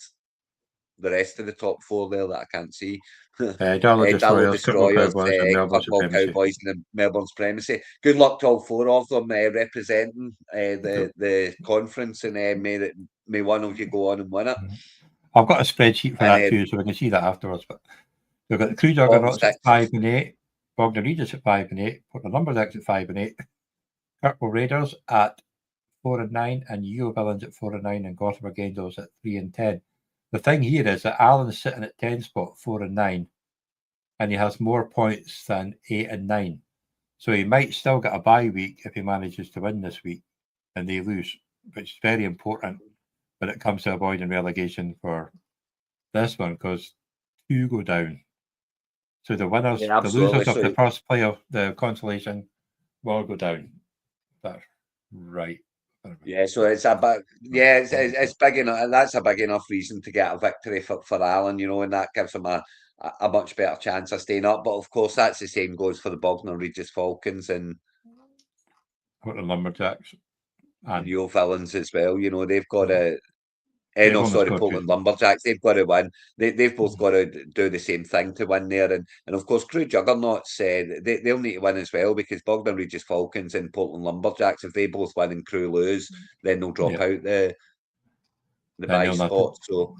the rest of the top 4 there that I can't see. Darlow Destroyers, Kirkwall Cowboys, Cowboys, and the Melbourne Supremacy. Good luck to all 4 of them representing the conference, and may one of you go on and win it. I've got a spreadsheet for that too, so we can see that afterwards. But we've got the Crew Juggernauts at 5-8, Bognor Regis at 5-8, Portland Lumberjacks at 5-8, Kirkwall Raiders at 4-9, and Yeo Villains at 4-9, and Gothenburg Angels at 3-10. The thing here is that Alan's sitting at 10 spot, 4-9, and he has more points than 8 and 9. So he might still get a bye week if he manages to win this week and they lose, which is very important when it comes to avoiding relegation for this one, because 2 go down. So the winners, the losers of the first play of the consolation will go down. That's right. Yeah, so it's it's big enough. That's a big enough reason to get a victory for Alan, and that gives him a much better chance of staying up. But of course, that's the same goes for the Bognor Regis Falcons and the Lumberjacks and Yeo Villains as well. They've got to. Portland Lumberjacks. They've got to win. They've both got to do the same thing to win there, and of course, Crew Juggernauts. They'll need to win as well, because Bognor Regis Falcons and Portland Lumberjacks, if they both win and Crew lose, then they'll drop out the bye spot. So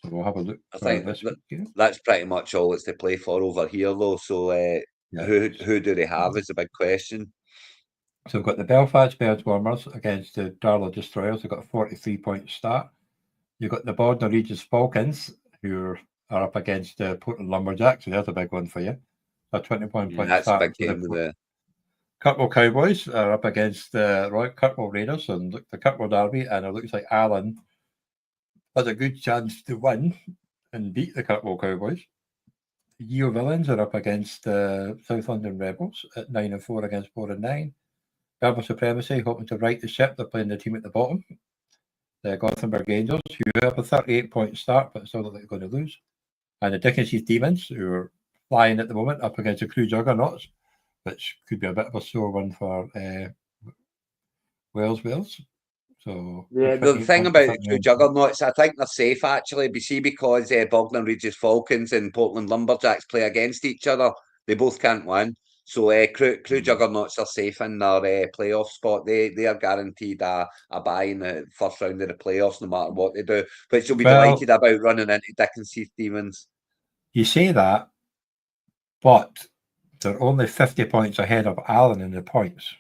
we'll have a look. I think that's pretty much all it's to play for over here, though. So who do they have is a big question. So we've got the Belfast Benchwarmers against the Darlow Destroyers. They've got a 43-point start. You've got the Bognor Regis Falcons, who are up against the Portland Lumberjacks. So there's a big one for you. A 21-point start. That's a big game with the Kirkwall Cowboys are up against the Kirkwall Raiders and the Kirkwall Derby, and it looks like Alan has a good chance to win and beat the Kirkwall Cowboys. The Yeo Villains are up against the South London Rebels at 9-4 against 4-9. Melbourne Supremacy hoping to right the ship. They're playing the team at the bottom. The Gothenburg Angels, who have a 38-point start, but still look like they're going to lose. And the Dickensheath Demons, who are flying at the moment, up against the Crew Juggernauts, which could be a bit of a sore one for Wales. So the thing about the Crew Juggernauts, I think they're safe actually. Because Bognor Regis Falcons and Portland Lumberjacks play against each other, they both can't win. So Crew Juggernauts are safe in their playoff spot. They are guaranteed a bye in the first round of the playoffs, no matter what they do. But you'll be delighted about running into Dick and Steve Stevens. You say that, but they're only 50 points ahead of Allen in the points.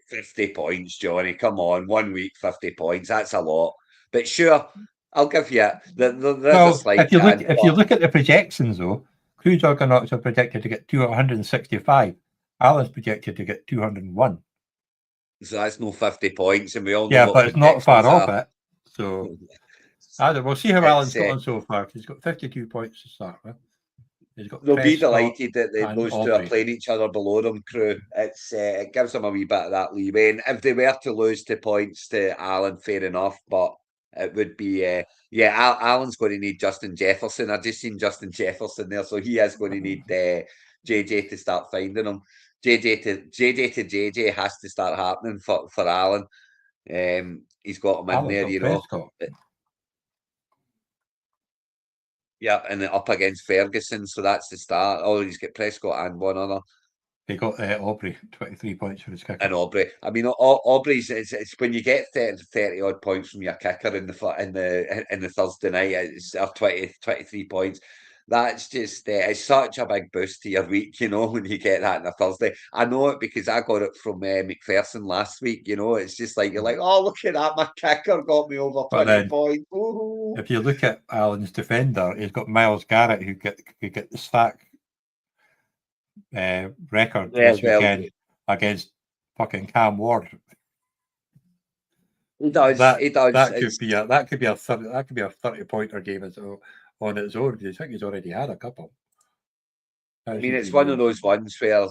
50 points, Johnny. Come on, 1 week, 50 points. That's a lot. But sure, I'll give you it. There's a slight chance. If you look at the projections, though, Crew Juggernauts are projected to get 165. Allen's projected to get 201. So that's no 50 points, and we all know what but it's not far off it. So we'll see how Allen's got on so far. He's got 52 points to start with. They'll be delighted that those two are playing each other below them, Crew. It gives them a wee bit of that leeway. And if they were to lose 2 points to Allen, fair enough. But it would be, Allen's going to need Justin Jefferson. I just seen Justin Jefferson there, so he is going to need JJ to start finding him. JJ to JJ has to start happening for Allen. He's got him in there, you know. Yeah, and up against Ferguson, so that's the start. Oh, he's got Prescott and one other. He got Aubrey, 23 points for his kicker. And Aubrey. I mean, Aubrey's it's when you get 30 odd points from your kicker in the Thursday night, it's 23 points. That's just it's such a big boost to your week, you know, when you get that on a Thursday. I know it because I got it from McPherson last week. You know, it's just like you're like, oh, look at that, my kicker got me over 20 points. Ooh. If you look at Allen's defender, he's got Myles Garrett who get the sack record this weekend against fucking Cam Ward. He does. That could be a 30-pointer game on its own. I think he's already had a couple. I mean, it's one of those ones where,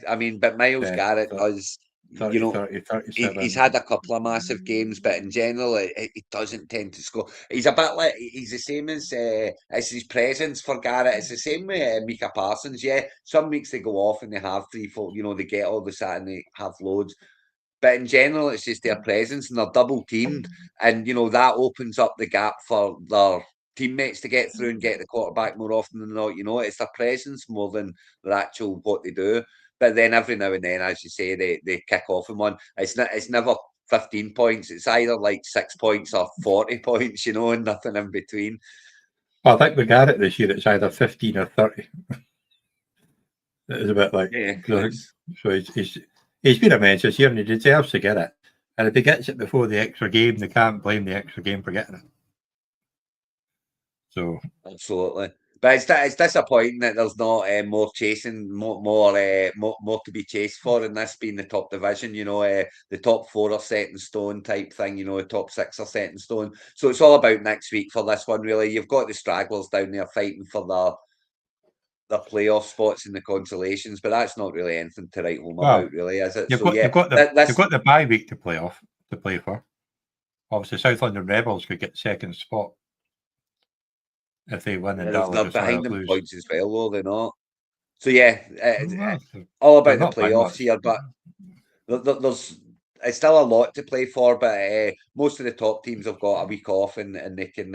I mean, but Myles Garrett does. 30, you know, 30, he's had a couple of massive games, but in general, he doesn't tend to score. He's a bit like he's the same as his presence for Garrett. It's the same with Micah Parsons. Yeah, some weeks they go off and they have 3, 4. You know, they get all the sat and they have loads. But in general, it's just their presence and they're double teamed, and you know that opens up the gap for their teammates to get through and get the quarterback more often than not. You know, it's their presence more than their actual what they do. But then every now and then, as you say, they kick off in one. It's never 15 points. It's either like 6 points or 40 points, you know, and nothing in between. Well, I think we got it this year. It's either 15 or 30. It's a bit like so. He's been immense this year, and he deserves to get it. And if he gets it before the extra game, they can't blame the extra game for getting it. So absolutely. But it's disappointing that there's not more chasing, more to be chased for in this being the top division. You know, the top 4 are set in stone type thing. You know, the top 6 are set in stone. So it's all about next week for this one. Really, you've got the stragglers down there fighting for the playoff spots in the consolations, but that's not really anything to write home about, really, is it? You've got the bye week to play for. Obviously, South London Rebels could get second spot if they win, and they're behind them points as well, though they're not. So all about the playoffs here, but there's it's still a lot to play for. But most of the top teams have got a week off, and they can.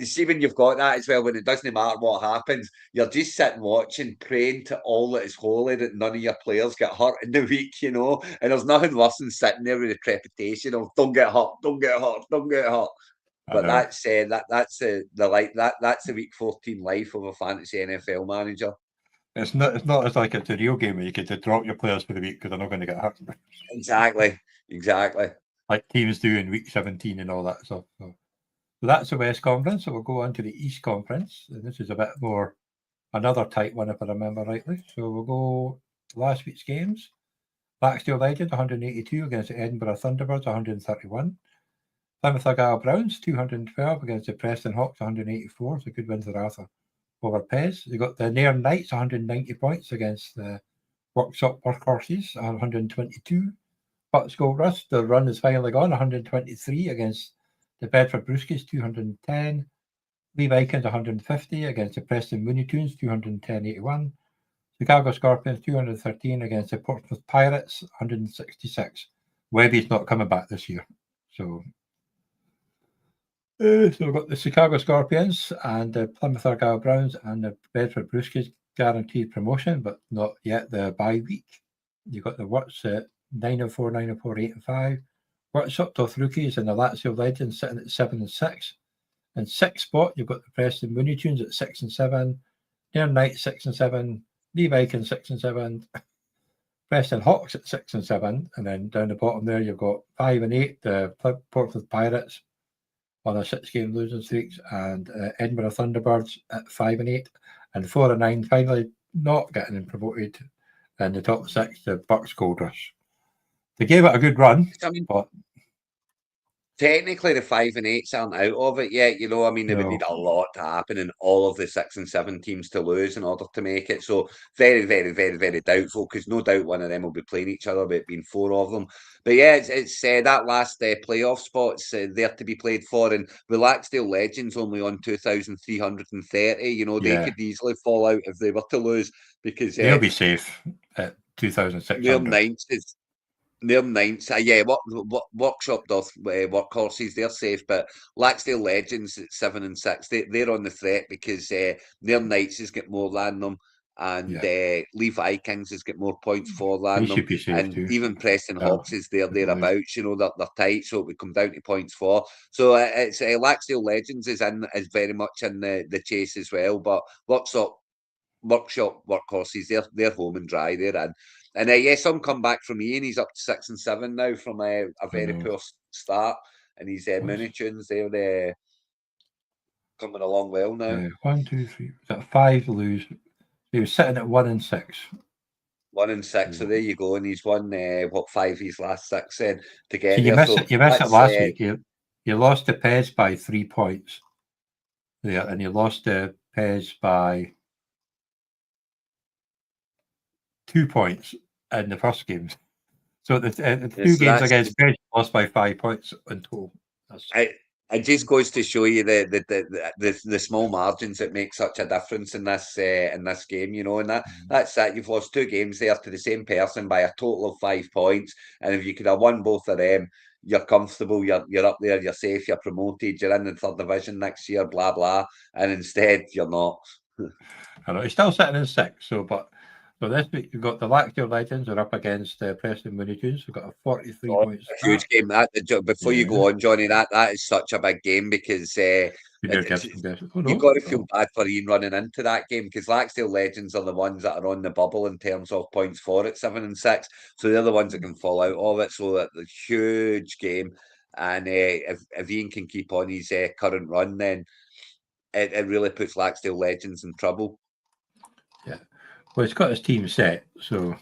See, when you've got that as well, when it doesn't matter what happens, you're just sitting watching, praying to all that is holy that none of your players get hurt in the week, you know. And there's nothing worse than sitting there with the trepidation of don't get hurt, don't get hurt, don't get hurt. But that's the week 14 life of a fantasy NFL manager. It's not as like it's a real game where you get to drop your players for the week because they're not going to get hurt. Exactly. Like teams do in week 17 and all that stuff. So that's the West Conference. So we'll go on to the East Conference. And this is a bit more another tight one, if I remember rightly. So we'll go to last week's games. Blacksteel Legends 182 against the Edinburgh Thunderbirds 131. Plymouth Argyle Browns 212 against the Preston Hawks 184. It's a good win for Arthur over Pez. They got the Nairn Knights 190 points against the Workshop Workhorses 122. Butts Gold Rush, the run is finally gone 123 against the Bedford Brewskis 210. Lee Vikings 150 against the Preston Mooney Tunes 210-81. Chicago Scorpions 213 against the Portsmouth Pirates 166. Webby's not coming back this year. So we've got the Chicago Scorpions and the Plymouth Argyle Browns and the Bedford Brewskis guaranteed promotion, but not yet the bye week. You've got the Worts at 9-4, 9-4, 8-5. Worts up to rookies and the Lazio Legends sitting at 7-6. In sixth spot, you've got the Preston Mooney Tunes at 6-7. Nairn Knights 6-7. Lee Vikings 6-7. Preston Hawks at 6-7. And then down the bottom there, you've got 5-8, the Portsmouth Pirates on a 6-game losing streaks, and Edinburgh Thunderbirds at 5-8, and 4-9 finally not getting promoted in the top 6, the Bucks Gold Rush. They gave it a good run, but technically the 5 and 8s aren't out of it yet. They would need a lot to happen in all of the 6 and 7 teams to lose in order to make it. So very, very, very, very doubtful, because no doubt one of them will be playing each other, but it being 4 of them. But yeah, it's that last playoff spot's there to be played for, and the Laxdale Legends only on 2,330. They could easily fall out if they were to lose, because they'll be safe at 2,600. They're ninth. Workshop does workhorses. They're safe, but Laxdale Legends at 7 and 6. They're on the threat, because their Knights has got more than them, and Lee Vikings has got more points for than them, and too. Even Preston Hawks is thereabouts. They're tight, so it would come down to points for. So it's Laxdale Legends is very much in the chase as well, but Workshop workhorses, they're home and dry there, and some come back from Ian. He's up to 6 and 7 now from a very poor start, and his Mooney Tunes, they're coming along well now. 1, 2, 3. We've got 5 to lose. He was sitting at 1 and 6. 1 and 6. So there you go, and he's won 5 of his last 6 then to get so you there. Missed it last week. You lost to Pez by 3 points. Yeah, and you lost to Pez by 2 points in the first games. So the 2 games against Pez lost by 5 points in total. It just goes to show you the small margins that make such a difference in this game, and that's it. You've lost 2 games there to the same person by a total of 5 points, and if you could have won both of them, you're comfortable, you're up there, you're safe, you're promoted, you're in the 3rd division next year, blah blah, and instead you're not. I know he's still sitting in 6, so this week you've got the Laxdale Legends are up against Preston Mooney Tunes. We've got a 43 points. Huge game. Before you go on, Johnny, that is such a big game, because you've got to feel bad for Ian running into that game, because Laxdale Legends are the ones that are on the bubble in terms of points for it, 7 and 6. So they're the ones that can fall out of it. So that's a huge game. And if Ian can keep on his current run, then it really puts Laxdale Legends in trouble. Yeah. Well, it's got his team set, so.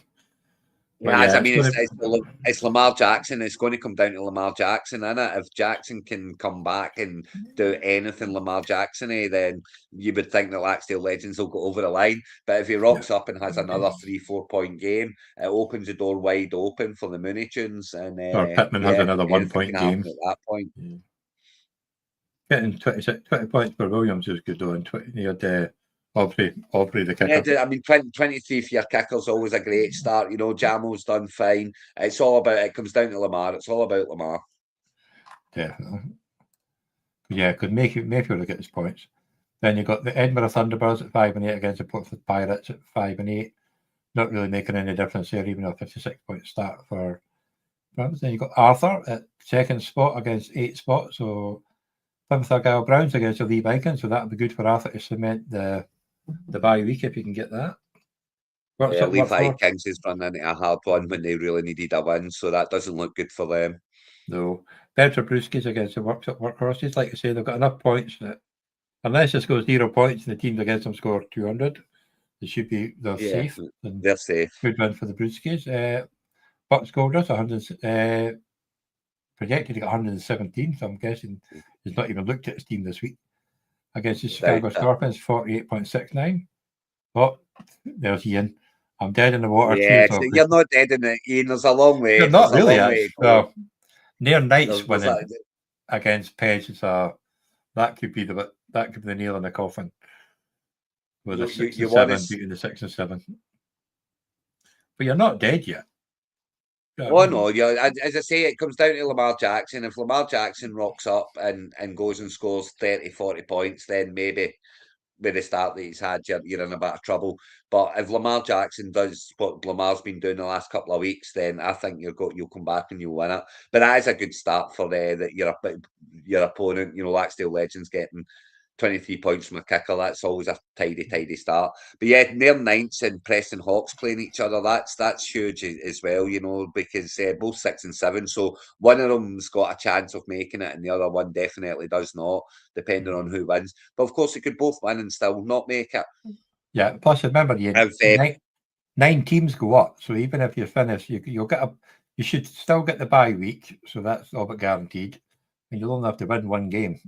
It's Lamar Jackson. It's going to come down to Lamar Jackson, innit? If Jackson can come back and do anything Lamar Jackson-y, then you would think that Laxdale Legends will go over the line. But if he rocks up and has another 3-4 point game, it opens the door wide open for the Mooney Tunes. And or Pittman has another 1 point game at that point. Getting 20 points for Williams is good though, and 20 he had Aubrey the kicker. Yeah, 23 for your kicker's always a great start. Jamo's done fine. It comes down to Lamar. It's all about Lamar. Definitely. Yeah, could Mayfield get his points. Then you've got the Edinburgh Thunderbirds at 5 and 8 against the Portsmouth Pirates at 5 and 8. Not really making any difference here, even a 56-point start for Browns. Then you've got Arthur at 2nd spot against 8 spots. So Plymouth Argyle Browns against the Lee Vikings. So that would be good for Arthur to cement the bye week if you can get that. Lee Vikings is running into a hard one when they really needed a win, so that doesn't look good for them. No. Bedford Brewskis against the Workhorses. Like I say, they've got enough points that unless it scores 0 points and the team against them score 200, they're safe. They're safe. Good win for the Brewskis. Bucks Gold Rush, projected to get 117, so I'm guessing he's not even looked at his team this week. Against the Chicago Scorpions, 48.69. But there's Ian. I'm dead in the water. Yeah, so you're not dead in it, Ian. There's a long way. You're not really. Nairn Knights winning against Page, that could be the nail in the coffin. With a 6 and 7 beating the 6 and 7. But you're not dead yet. No, as I say, it comes down to Lamar Jackson. If Lamar Jackson rocks up and goes and scores 30, 40 points, then maybe with the start that he's had, you're in a bit of trouble. But if Lamar Jackson does what Lamar's been doing the last couple of weeks, then I think you'll come back and you'll win it. But that is a good start for your opponent. Laxdale Legends getting 23 points from a kicker. That's always a tidy start. But yeah, near Ninths and Preston Hawks playing each other. That's huge as well, because both 6 and 7. So one of them's got a chance of making it, and the other one definitely does not, depending on who wins. But of course, they could both win and still not make it. Yeah. Plus, remember, nine teams go up. So even if you finish, you'll get you should still get the bye week. So that's all but guaranteed, and you'll only have to win one game.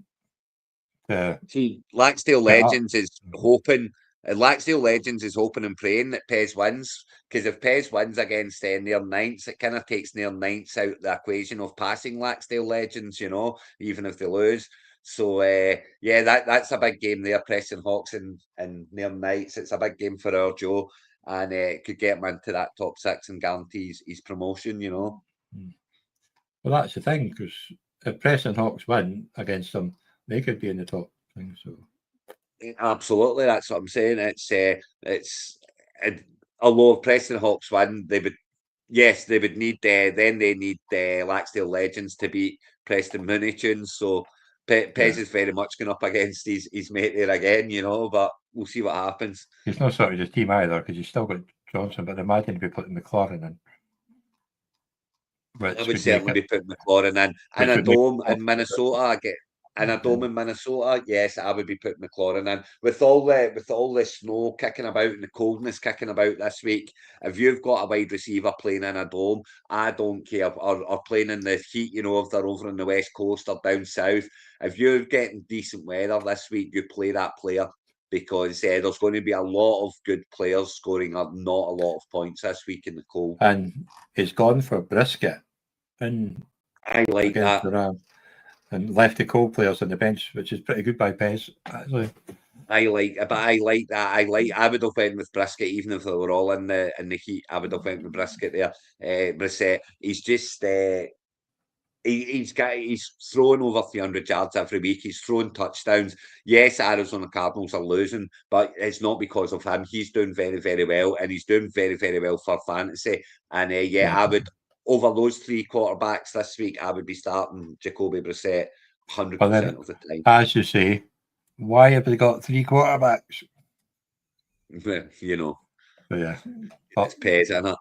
See, Laxdale Legends is hoping. Laxdale Legends is hoping and praying that Pez wins, because if Pez wins against near Ninths, it kind of takes near Ninths out the equation of passing Laxdale Legends, even if they lose. So that's a big game there, Preston Hawks and near Ninths. It's a big game for our Joe, and it could get him into that top 6 and guarantees his promotion. Well, that's the thing, because if Preston Hawks win against them, they could be in the top thing. So absolutely, that's what I'm saying. Although if Preston Hawks win, they would need then they need Laxdale Legends to beat Preston Mooney Tunes. So Pez is very much going up against his mate there again, but we'll see what happens. He's not sort of his team either, because he's still got Johnson, but imagine if we put McLaurin in. I would certainly be putting McLaurin in. And a dome in Minnesota, in Minnesota, yes, I would be putting McLaurin in. With all the snow kicking about and the coldness kicking about this week, if you've got a wide receiver playing in a dome, I don't care, or playing in the heat, if they're over on the west coast or down south, if you're getting decent weather this week, you play that player, because there's going to be a lot of good players scoring not a lot of points this week in the cold. And it's gone for Brisket. And I like that. And left the cold players on the bench, which is pretty good by Pez, actually. I like that. I would have went with Brisket, even if they were all in the heat. I would have went with Brisket there. Brissett, he's just he's throwing over 300 yards every week. He's throwing touchdowns. Yes, Arizona Cardinals are losing, but it's not because of him. He's doing very, very well, and he's doing very, very well for fantasy. And I would, over those 3 quarterbacks this week, I would be starting Jacoby Brissett 100% of the time. As you say, why have they got 3 quarterbacks? So, yeah. It's Pez, isn't it?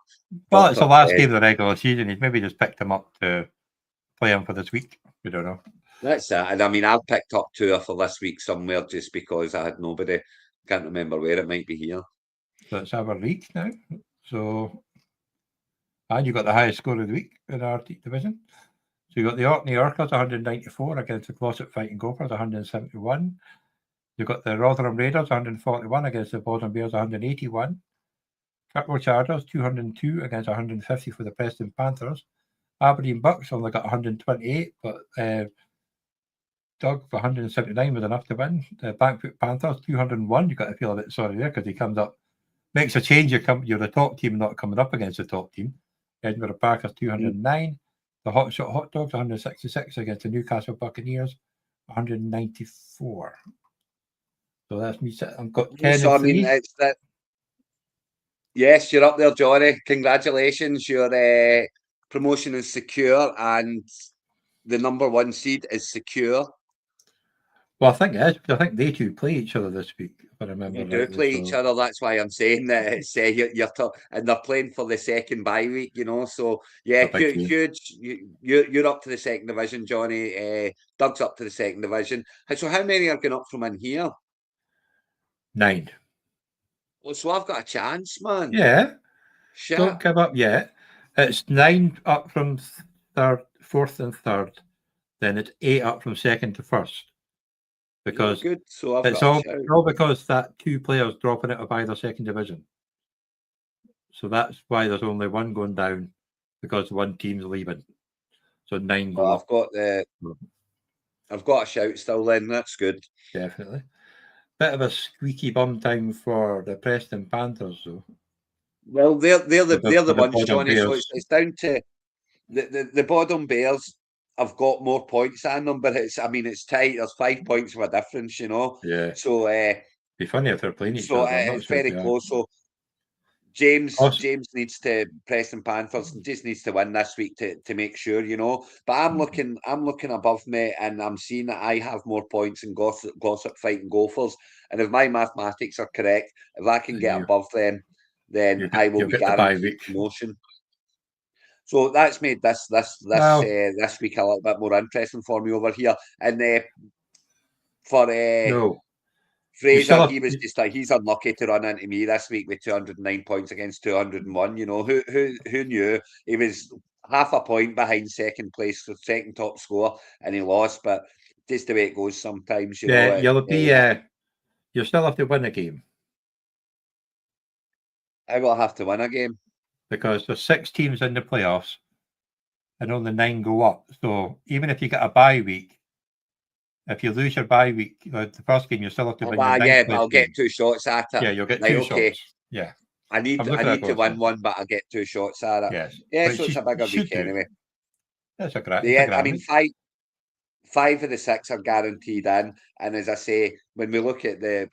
Well, it's the last game of the regular season. He's maybe just picked him up to play him for this week. We don't know. That's that. And I mean, I've picked up Tua for this week somewhere just because I had nobody. Can't remember where. It might be here. So it's our league now. So, and you got the highest score of the week in our division. So you got the Orkney Orcas 194 against the Closet Fighting Gophers 171. You've got the Rotherham Raiders 141 against the Boston Bears 181. Kirkwood Chargers 202 against 150 for the Preston Panthers. Aberdeen Bucks only got 128, but Doug for 179 was enough to win. The Bankfoot Panthers 201. You got to feel a bit sorry there, because he comes up, makes a change. You're the top team, not coming up against the top team. Edinburgh Packers 209. The Hot Shot Hot Dogs 166 against the Newcastle Buccaneers 194. So that's me. I've got 10. So I mean, it's that. Yes, you're up there, Johnny. Congratulations. Your promotion is secure, and the number 1 seed is secure. Well, I think it is, because I think they two play each other this week, if I remember. They do play each other. That's why I'm saying that it's and they're playing for the second bye week. So yeah, huge. You're up to the second division, Johnny. Doug's up to the second division. So how many are going up from in here? 9. Well, so I've got a chance, man. Yeah. Shit. Don't give up yet. It's 9 up from third, 4th and 3rd. Then it's 8 up from 2nd to 1st. Because good. So it's all because that 2 players dropping out of either second division. So that's why there's only 1 going down, because 1 team's leaving. So 9 go up. I've got a shout still then. That's good. Definitely. Bit of a squeaky bum time for the Preston Panthers, though. Well, they're the ones, Johnny. So it's down to the bottom Bears. I've got more points than them, but it's tight. There's 5 points of a difference, Yeah. So Be funny if they're playing each So other. I'm not it's sure if very they are. close. So James Also, needs to Preston Panthers just needs to win this week to make sure, you know. But I'm looking above me, and I'm seeing that I have more points in Glossop fighting Gophers. And if my mathematics are correct, if I can get you above them, then I will you'll be get the bye guaranteed week. promotion. So that's made Well, this week a little bit more interesting for me over here. And for no, you still Fraser, have. he was just like he's unlucky to run into me this week with 209 points against 201. You know, who knew he was half a point behind second place, so second top score, and he lost. But just the way it goes sometimes, you know. Yeah, you'll be. You still have to win a game I will have to win a game. because there's 6 teams in the playoffs, and only 9 go up. So even if you get a bye week, if you lose your bye week, the first game, you still have to Oh, win your but ninth yeah, but place I'll get game. 2 shots at it. Yeah, you'll get Right, 2 okay. shots. Yeah, I I'm looking at need to those win things. one, but I get 2 shots at it. Yes, Yeah, so which it's a you bigger week should do. anyway. It's a Yeah, I mean, grand. five of the 6 are guaranteed in, and as I say, when you look at the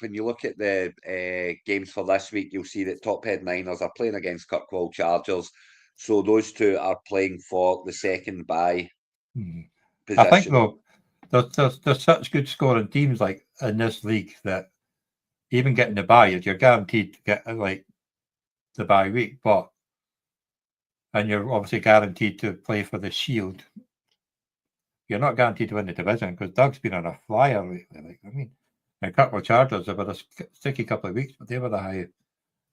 games for this week, you'll see that top head Niners are playing against Kirkwall Chargers, so those two are playing for the second bye I think position. though, there's such good scoring teams like in this league that even getting the bye, you're guaranteed to get like the bye week, and you're obviously guaranteed to play for the Shield. You're not guaranteed to win the division because Doug's been on a flyer lately. Like I mean, and Kirkwall Chargers have had a sticky couple of weeks, but they were the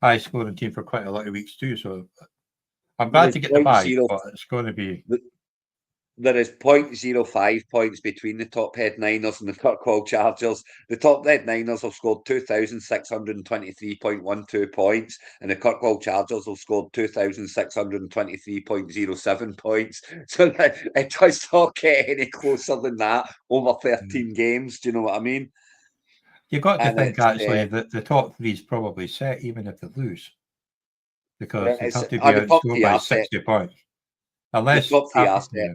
high scoring team for quite a lot of weeks too. So I'm There glad is to get the point bye, zero. but it's going to be. There is 0.05 points between the top head Niners and the Kirkwall Chargers. The top head Niners have scored 2,623.12 points, and the Kirkwall Chargers have scored 2,623.07 points. So it does not get any closer than that over 13 games. Do you know what I mean? You've got to And think actually that the top 3 is probably set even if they lose because they'd have to be the top outscored three by are set. 60 points. The Unless, top three are set.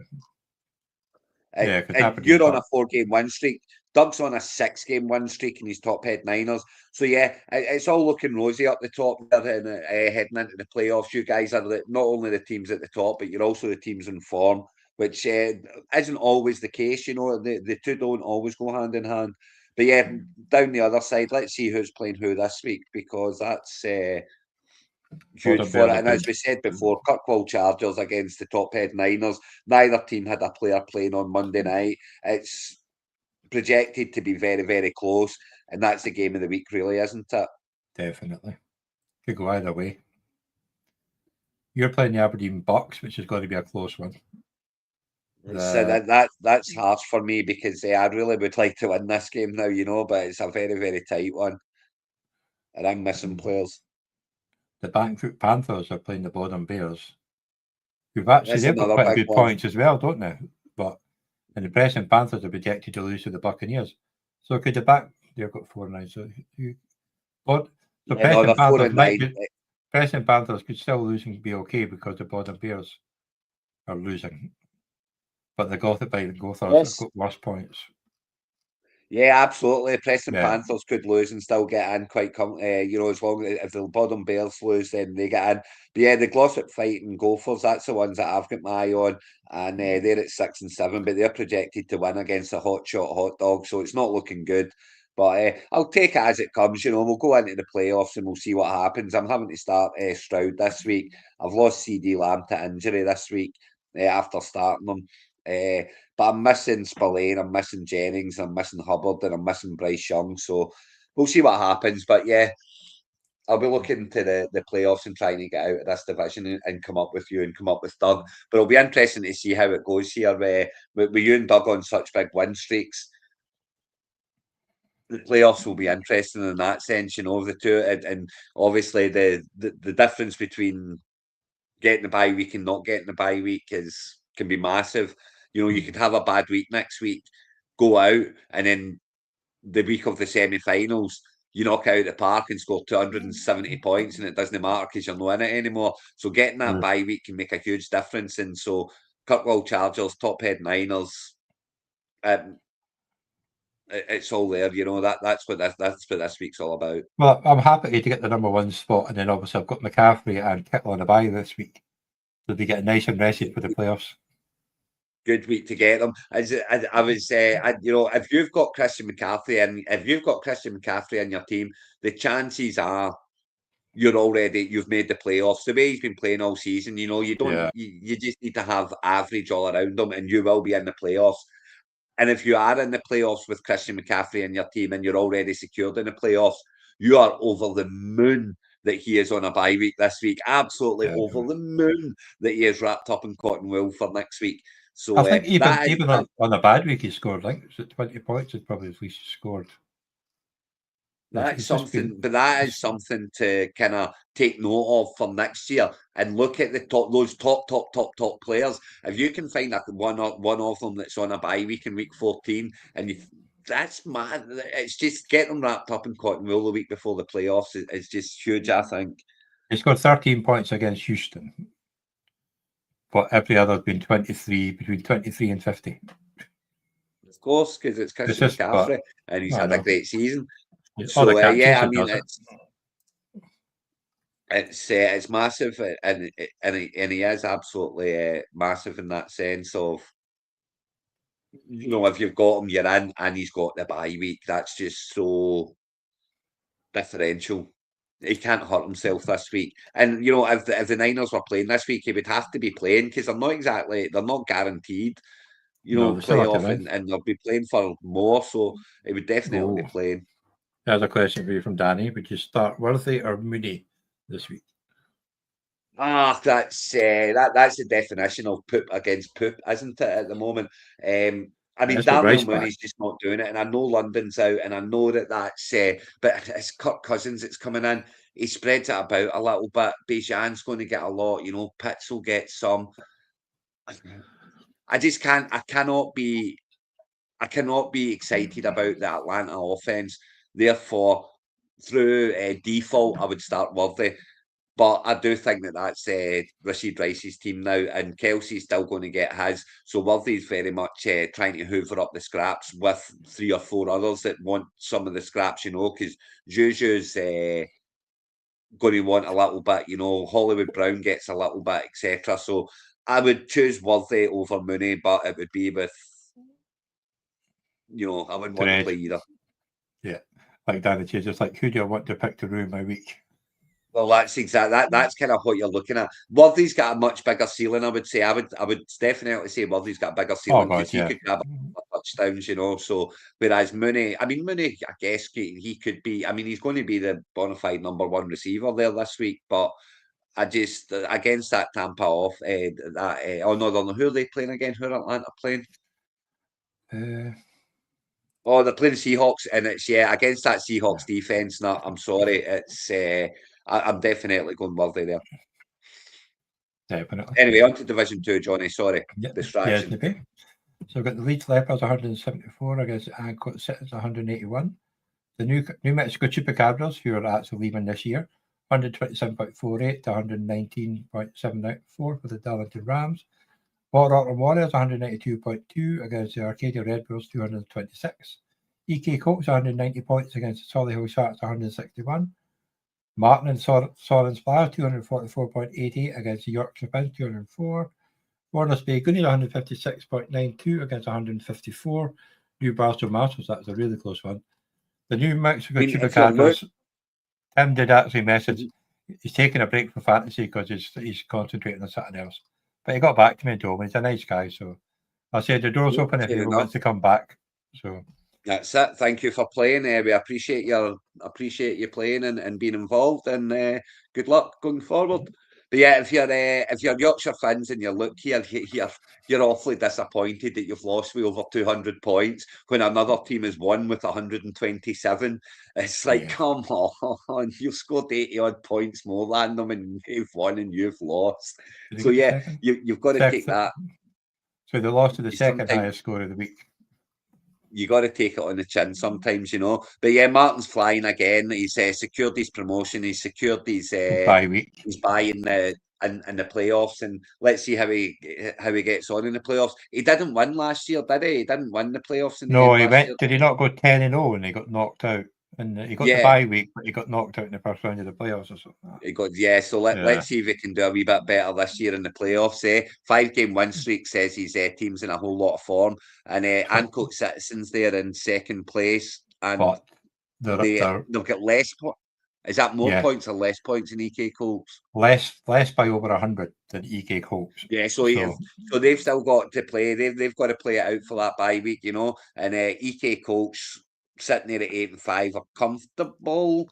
yeah, yeah, because And Aberdeen you're on a top. 4-game win streak. Doug's on a 6-game win streak in his top head Niners. So yeah, it's all looking rosy up the top there, and heading into the playoffs. You guys are not only the teams at the top, but you're also the teams in form, which isn't always the case. You know, the two don't always go hand in hand. But yeah, down the other side, let's see who's playing who this week because that's huge Bottom for Bears it. are And as good. we said before, Kirkwall Chargers against the top head Niners. Neither team had a player playing on Monday night. It's projected to be very, very close, and that's the game of the week, really, isn't it? Definitely. Could go either way. You're playing the Aberdeen Bucks, which is going to be a close one. So that's harsh for me because I really would like to win this game now, you know, but it's a very, very tight one. And I'm missing players. The Bangkok Panthers are playing the Bottom Bears. They've got That's another quite a big good one. points as well, don't they? But and the Preston Panthers are projected to lose to the Buccaneers. So could they've got 4-9. So but the Yeah, no, they're 4-9. Preston Panthers could still lose and be okay because the Bottom Bears are losing. But the Gothic by the Gothers have Yes. got worse points. Yeah, absolutely. Preston Yeah. Panthers could lose and still get in quite you know, as long as if the bottom Bears lose, then they get in. But yeah, the Glossop fighting Gophers, that's the ones that I've got my eye on, and they're at 6 and 7, but they're projected to win against a hot shot hot dog, so it's not looking good. But I'll take it as it comes. You know, we'll go into the playoffs and we'll see what happens. I'm having to start Stroud this week. I've lost CD Lamb to injury this week after starting them. But I'm missing Spillane, I'm missing Jennings, I'm missing Hubbard, and I'm missing Bryce Young. So we'll see what happens. But yeah, I'll be looking to the playoffs and trying to get out of this division and come up with you and come up with Doug. But it'll be interesting to see how it goes here with you and Doug on such big win streaks. The playoffs will be interesting in that sense, you know, the two, and obviously the difference between getting the bye week and not getting the bye week can be massive. You know, you could have a bad week next week, go out, and then the week of the semi-finals, you knock out the park and score 270 points, and it doesn't matter because you're not in it anymore. So getting that bye week can make a huge difference. And so Kirkwall Chargers, top head Niners, it's all there. You know that's what this week's all about. Well, I'm happy to get the number 1 spot, and then obviously I've got McCaffrey and Kittle on a bye this week, so they get nice and rested for the playoffs. Good week to get them. I was, you know, if you've got Christian McCaffrey in your team, the chances are you've made the playoffs. The way he's been playing all season, you know, Yeah, you just need to have average all around him, and you will be in the playoffs. And if you are in the playoffs with Christian McCaffrey in your team and you're already secured in the playoffs, you are over the moon that he is on a bye week this week. Absolutely yeah. over the moon that he is wrapped up in cotton wool for next week. I So think even that is even on a bad week, he scored. I think it was at 20 points. Is probably his least he scored. that's He's just been. something, but that is something to kind of take note of for next year and look at those top players. If you can find one of them that's on a bye week in week 14, and that's mad. It's just get them wrapped up in cotton wool the week before the playoffs is just huge. I think. He scored 13 points against Houston, but every other has been 23, between 23 and 50. Of course, because it's It's Christian just, but McCaffrey and he's I had a know great season. all the So catches yeah, I it mean does it. it's massive, and he is absolutely massive in that sense of, you know, if you've got him, you're in, and he's got the bye week. That's just so differential. He can't hurt himself this week. And you know, if the Niners were playing this week, he would have to be playing because they're not guaranteed, you No, know, they still have to playoff, win. and they'll be playing for more. So he would definitely be Oh, playing. there's a question for you from Danny. Would you start Worthy or Mooney this week? That's the definition of poop against poop, isn't it, at the moment? I mean, Let's get Darnell Bryce back. Mooney's just not doing it, and I know London's out, and I know that's, but it's Kirk Cousins that's coming in. He spreads it about a little bit. Bijan's going to get a lot, you know. Pitts will get some. I just can't. I cannot be excited about the Atlanta offense. Therefore, through default, I would start Worthy. But I do think that's Rashid Rice's team now, and Kelsey's still going to get his. So Worthy's very much trying to hoover up the scraps with 3 or 4 others that want some of the scraps, you know, because Juju's going to want a little bit, you know, Hollywood Brown gets a little bit, etc. So I would choose Worthy over Mooney, but it would be with, you know, I wouldn't want to Dread. play either. Yeah. Like Danny says, it's like, who do I want to pick to ruin my week? Well, that's exactly that's kind of what you're looking at. Worthy's got a much bigger ceiling, I would say. I would definitely say Worthy's got a bigger Oh, ceiling because God, he yeah. could grab touchdowns, you know. So whereas Mooney, I guess he could be. I mean, he's going to be the bona fide number 1 receiver there this week, but I just against that Tampa off oh no, who are they playing again? Who are Atlanta playing? Uh, Oh, they're playing the Seahawks, and it's against that Seahawks defense. No, I'm sorry, it's I'm definitely going Worthy there. definitely. Anyway, on to Division 2, Johnny. Sorry, Yeah, yes, distraction. maybe. So we've got the Leeds Leopards 174 against Ancoat Citizens 181. The New Mexico Chupacabras, who are actually leaving this year, 127.48 to 119.74 for the Darlington Rams. Port Auckland Warriors 192.2 against the Arcadia Red Bulls 226. EK Colts 190 points against the Solihull Sharks 161. Martin and Soren Spire 244.88 against the Yorkshire Pins 204. Warners Bay Goonies 156.92 against 154. Newcastle Masters, that was a really close one. The New Mexico Chupacabras, Tim did actually message, he's taking a break from fantasy because he's concentrating on something else. But he got back to me and told me he's a nice guy, so I said the door's open if he wants to come back. So that's it. Thank you for playing. We appreciate you playing and being involved, and good luck going forward. But yeah, if you're Yorkshire fans and you look here, you're awfully disappointed that you've lost with over 200 points when another team has won with 127. It's like, come on, you've scored 80 odd points more than them, and you've won and you've lost. So yeah, you've got to take that. So they lost to the second highest score of the week. You got to take it on the chin sometimes, you know. But yeah, Martin's flying again. He's secured his promotion. He's secured his bye week. He's buying the in the playoffs, and let's see how he gets on in the playoffs. He didn't win last year, did he? He didn't win the playoffs in the No, end he last year. went. Did he not go 10-0 and he got knocked out? And he got the Yeah. bye week, but he got knocked out in the first round of the playoffs or something. He got so let's see if he can do a wee bit better this year in the playoffs. 5-game win streak says his team's in a whole lot of form, and Ancoat Citizens there in second place, and But they've got less. Is that more Yeah. points or less points in EK Colts? less by over 100 than EK Colts. Yeah, so they've still got to play. They've got to play it out for that bye week, you know. And EK Colts sitting there at 8-5 are comfortable,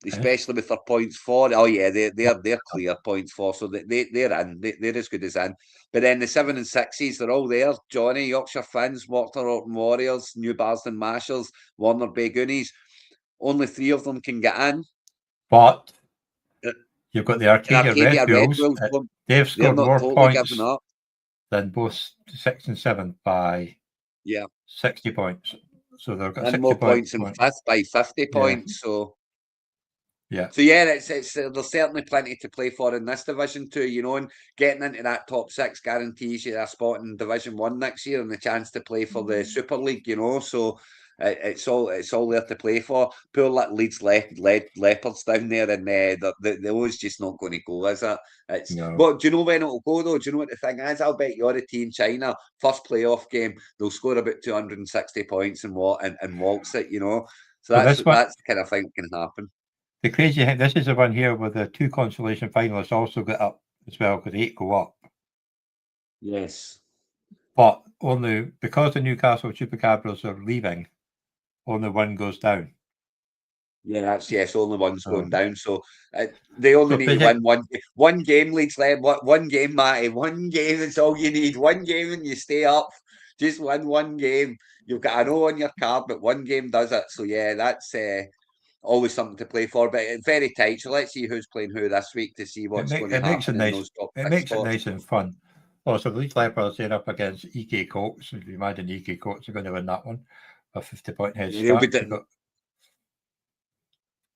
especially with their points for. Oh yeah, they're clear points for, so they're in. They're as good as in. But then the 7 and 6s, they're all there. Johnny, Yorkshire Finns, Morton Warriors, New Barsden Marshals, Warner Bay Goonies. Only 3 of them can get in. But Uh, you've got the Arcadia Red Bulls. They've scored more points than both 6 and 7 by 60 points. So they've got 60 more points in 5th by 50 points. So So it's there's certainly plenty to play for in this Division 2, you know, and getting into that top 6 guarantees you a spot in Division 1 next year and the chance to play for the Super League, you know. So it's all there to play for. Poor Leeds Leopards down there, and the always just not going to go, is it? But do you know when it'll go though? Do you know what the thing is? I'll bet you're a team China first playoff game they'll score about 260 points and waltz it, you know. So that's the kind of thing that can happen. The crazy thing, this is the one here where the 2 consolation finalists also get up as well because 8 go up. Yes. But only because the Newcastle Chupacabras are leaving, only 1 goes down. Yeah, that's only 1's going down. So they only need to win one game, Leeds led. One game, Matty. One game, that's all you need. One game and you stay up. Just win one game. You've got an O on your card, but one game does it. So yeah, that's always something to play for, but it's very tight. So let's see who's playing who this week to see what's going to happen in those top 6 spots. It makes it nice and fun. Oh, so the Leeds Leopards are up against EK Colts. If you imagine EK Colts are going to win that one, a 50-point head start.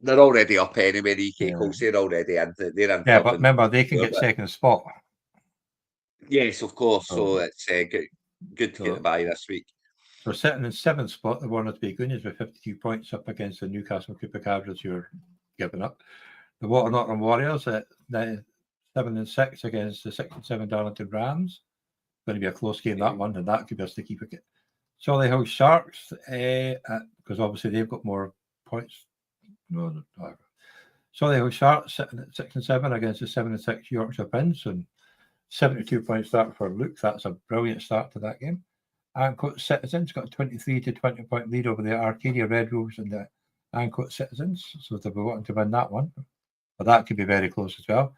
They're already up anyway, the EK Colts. They're already in. They're in. Yeah, but remember, they can get second spot. Yes, of course. So it's good to get the bye this week. So sitting in 7th spot, the Warner Bay Goonies with 52 points up against the Newcastle Chupacabras who are giving up. The Waternorton Warriors at 7 and 6 against the 6 and 7 Darlington Rams. Going to be a close game, that one, and that could be a sticky wicket. Solihull Sharks, because obviously they've got more points. No. Solihull Sharks sitting at 6 and 7 against the 7 and 6 Yorkshire Finns, and 72 point start for Luke. That's a brilliant start to that game. Ancoat Citizens got a 23 to 20 point lead over the Arcadia Red Wolves and the Ancoat Citizens, so they'll be wanting to win that one. But that could be very close as well.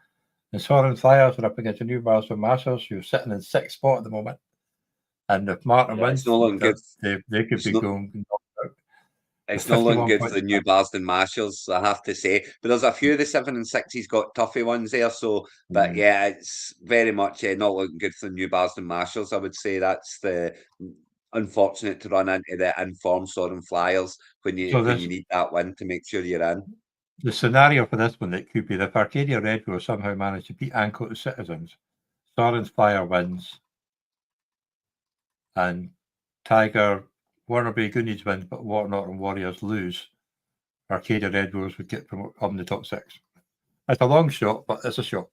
The Soren Flyers are up against the New Barsden Marshals, who are sitting in 6th spot at the moment. And if Martin wins, they could be going. It's no looking good for the New Barsden Marshals, I have to say. But there's a few of the 7 and 6s got toughy ones there. So, but yeah, it's very much not looking good for the New Barsden Marshals. I would say that's the unfortunate to run into the informed Soren Flyers when you need that win to make sure you're in. The scenario for this one, it could be if Arcadia Red will somehow manage to beat Ancoat Citizens, Soren's Flyer wins, and Tiger Warner Bay Goonies wins, but Waternorton Warriors lose. Arcadia Red Bulls would get promoted up in the top 6. It's a long shot, but it's a shot.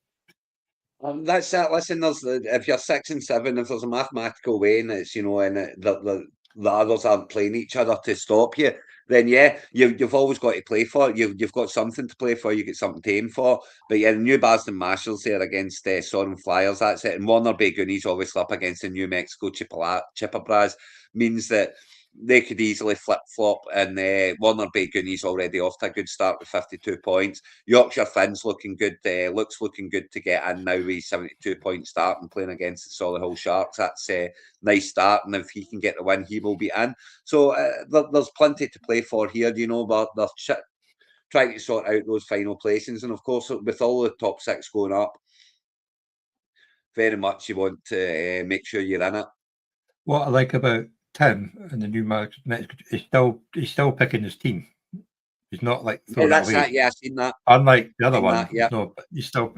That's it. Listen, if you're 6 and 7, if there's a mathematical way, and it's and the others aren't playing each other to stop you, then yeah, you've always got to play for it. You've got something to play for. You get something to aim for. But yeah, the New Barsden Marshals there against Soren Flyers. That's it. And Warner Bay Goonies obviously up against the New Mexico Chippewas means that they could easily flip-flop, and Warner Bay Goonies already off to a good start with 52 points. Yorkshire Finns looking good, looks looking good to get in now with 72-point start and playing against the Solihull Sharks. That's a nice start, and if he can get the win, he will be in. So there's plenty to play for here, but they're trying to sort out those final placings, and of course, with all the top 6 going up, very much you want to make sure you're in it. What I like about Tim and the new Mexico, he's still picking his team. He's not like throwing that's away. that. Yeah, I've seen that. Unlike the other one, he's still.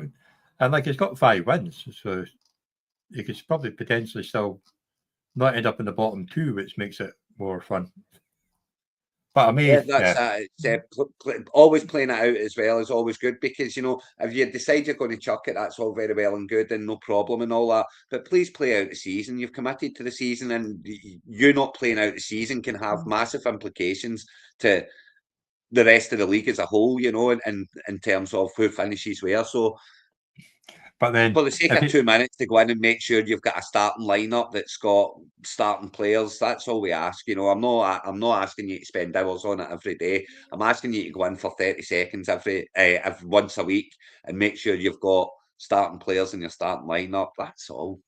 And like, he's got 5 wins, so you could probably potentially still not end up in the bottom 2, which makes it more fun. But I mean, Yeah, that's always playing it out as well is always good, because if you decide you're going to chuck it, that's all very well and good and no problem and all that. But please play out the season. You've committed to the season, and you not playing out the season can have massive implications to the rest of the league as a whole. In terms of who finishes where. So, but then for the sake of 2 minutes to go in and make sure you've got a starting lineup that's got starting players, that's all we ask. I'm not asking you to spend hours on it every day. I'm asking you to go in for 30 seconds every once a week and make sure you've got starting players in your starting lineup. That's all.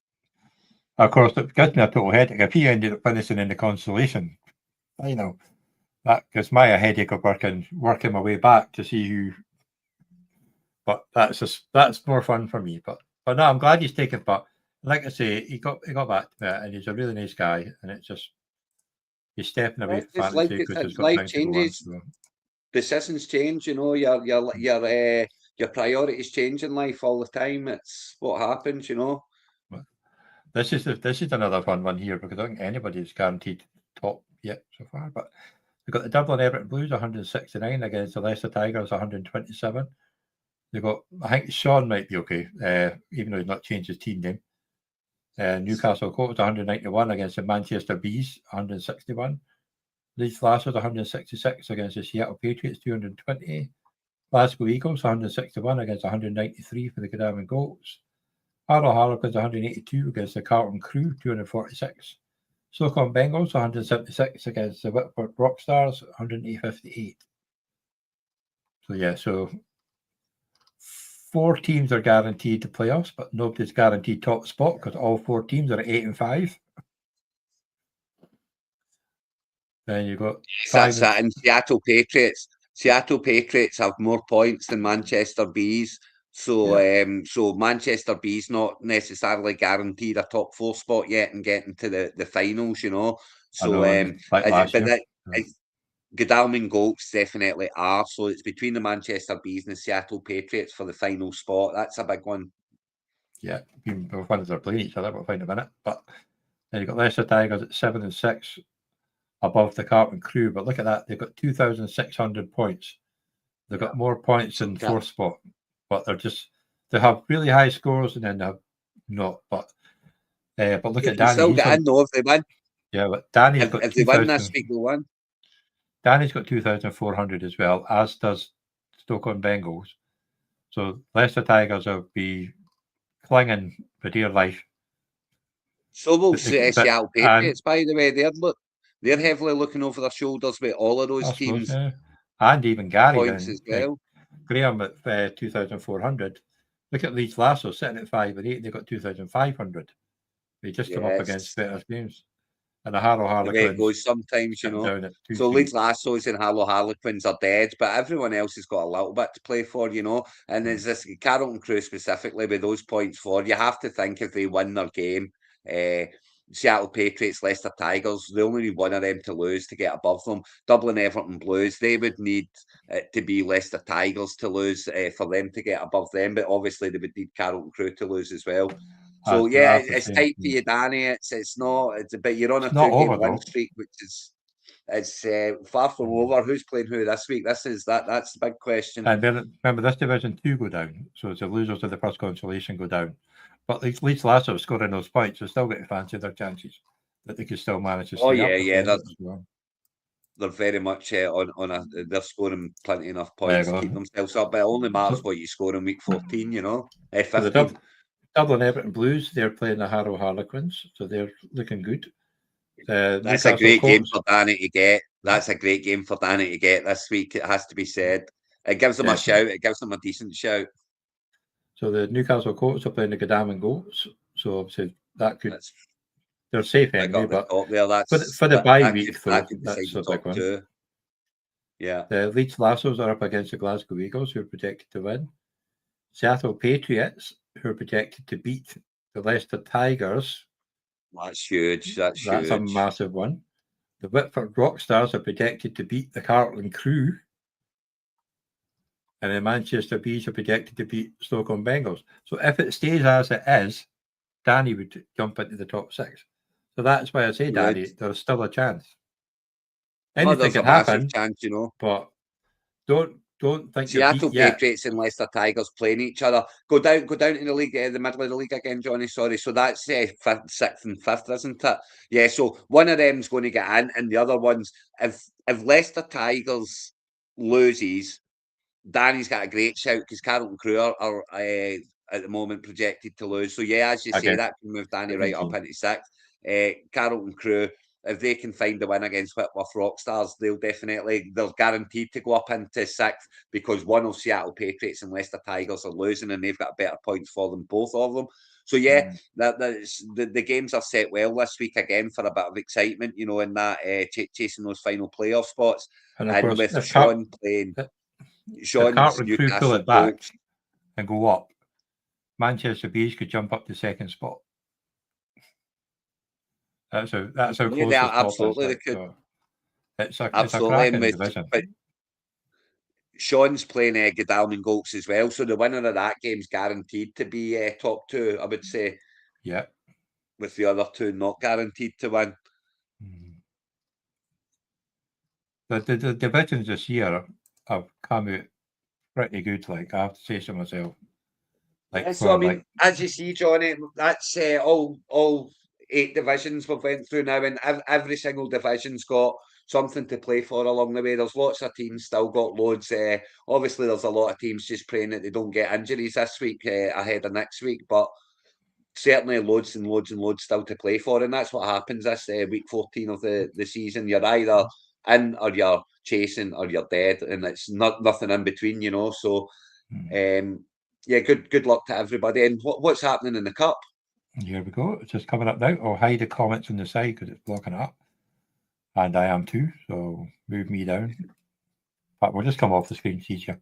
Of course, it gives me a total headache. If he ended up finishing in the consolation, that gives me a headache of working my way back to see who. But that's more fun for me. But no, I'm glad he's taken. But like I say, he got back to it, and he's a really nice guy. And it's just he's stepping away from It's like fantasy because he's got life time to go on. changes, decisions change. Your priorities change in life all the time. It's what happens. This is another fun one here, because I don't think anybody's guaranteed top yet so far. But we've got the Dublin Everton Blues 169 against the Leicester Tigers 127. They've got, I think Sean might be okay, even though he's not changed his team name. Newcastle Colts 191 against the Manchester Bees 161. Leeds Lassers 166 against the Seattle Patriots 220. Glasgow Eagles 161 against 193 for the Goodam Goats. Harlow Harlequins 182 against the Carlton Crew 246. Stockholm Bengals 176 against the Whitford Rockstars 158. So yeah, so 4 teams are guaranteed the playoffs, but nobody's guaranteed top spot because all 4 teams are at 8 and 5. Then you've got 5 and Seattle Patriots. Seattle Patriots have more points than Manchester Bees. So, so Manchester Bees not necessarily guaranteed a top 4 spot yet and getting to the finals. So, like last year. Godalming Goats definitely are. So it's between the Manchester Bees and the Seattle Patriots for the final spot. That's a big one. Yeah, both ones are playing each other. We'll find a minute. But then you've got Leicester Tigers at 7 and 6 above the Carlton Crew. But look at that. They've got 2,600 points. They've got more points in 4th spot. But they have really high scores, and then they have not. But look at Danny. Still get in though if they win. Yeah, but Danny's got if they win this week, they'll win. Danny's got 2,400 as well, as does Stoke-on Bengals. So Leicester Tigers will be clinging for dear life. So will Seattle Patriots, by the way. They're heavily looking over their shoulders with all of those teams. Suppose, yeah. And even Gary points then, as well. Graham at 2,400. Look at Leeds Lasso sitting at 5 and 8. They've got 2,500. They just come up against better teams. And the Harlow Harlequins. The way it goes sometimes, So Leeds Lassos and Harlow Harlequins are dead, but everyone else has got a little bit to play for, And there's this Carlton Crew specifically with those points for. You have to think if they win their game, Seattle Patriots, Leicester Tigers, they only need one of them to lose to get above them. Dublin Everton Blues, they would need it to be Leicester Tigers to lose for them to get above them, but obviously they would need Carlton Crew to lose as well. So it's tight for you, Danny. It's but you're on a 2-game win streak, which is far from over. Who's playing who this week? That's the big question. And then remember, this Division 2 go down, so it's the losers of the first consolation go down. But Leeds Lasso scoring those points, they're still going to fancy their chances that they could still manage to stay up. They're very much they're scoring plenty enough points to keep themselves up, but it only matters what you score in week 14, The Dublin Everton Blues, they're playing the Harrow Harlequins, so they're looking good. That's a great game for Danny to get. That's a great game for Danny to get this week, it has to be said. It gives them a shout. It gives them a decent shout. So the Newcastle Colts are playing the Goodam Goats, so obviously that could... They're safe anyway, but for the bye week, though, that's a big one. Yeah. The Leeds Lassos are up against the Glasgow Eagles, who are projected to win. Seattle Patriots, who are projected to beat the Leicester Tigers. That's huge. That's a massive one. The Whitford Rockstars are projected to beat the Carlton Crew. and then Manchester Bees are projected to beat Stoke-on Bengals. So if it stays as it is, Danny would jump into the top 6. So that's why I say, Danny, there's still a chance. Anything there's can a massive happen, chance, you know. but don't think you're Seattle beat yet. Patriots and Leicester Tigers playing each other. Go down in the league, the middle of the league again, Johnny. Sorry, so that's fifth, sixth, and fifth, isn't it? Yeah. So one of them's going to get in, and the other ones, if Leicester Tigers loses, Danny's got a great shout because Carlton Crew are at the moment projected to lose. So yeah, as you say, that can move Danny right up into sixth. Carlton Crew, if they can find the win against Whitworth Rockstars, they're guaranteed to go up into sixth because one of Seattle Patriots and Leicester Tigers are losing and they've got better points for them, both of them. So yeah, the games are set well this week again for a bit of excitement, you know, in that chasing those final playoff spots. And of course, with Sean playing, Sean's Carlton Crew pull it back Colts and go up, Manchester Bees could jump up to second spot. That's how close the top absolutely is. they could. So it's a cracking division. But Sean's playing Godalming Golks as well, so the winner of that game's guaranteed to be top 2, I would say. Yeah. With the other 2 not guaranteed to win. The divisions this year have come out pretty good, like I have to say so myself. So I mean, as you see, Johnny, that's all 8 divisions we've went through now, and every single division's got something to play for along the way. There's lots of teams still got loads. Obviously, there's a lot of teams just praying that they don't get injuries this week ahead of next week, but certainly loads and loads and loads still to play for, and that's what happens this week 14 of the season. You're either in or you're chasing or you're dead, and it's nothing in between, you know. So, yeah, good luck to everybody. And what's happening in the cup? Here we go. It's just coming up now. I'll hide the comments on the side because it's blocking it up, and I am too. So move me down. But we'll just come off the screen. It's easier.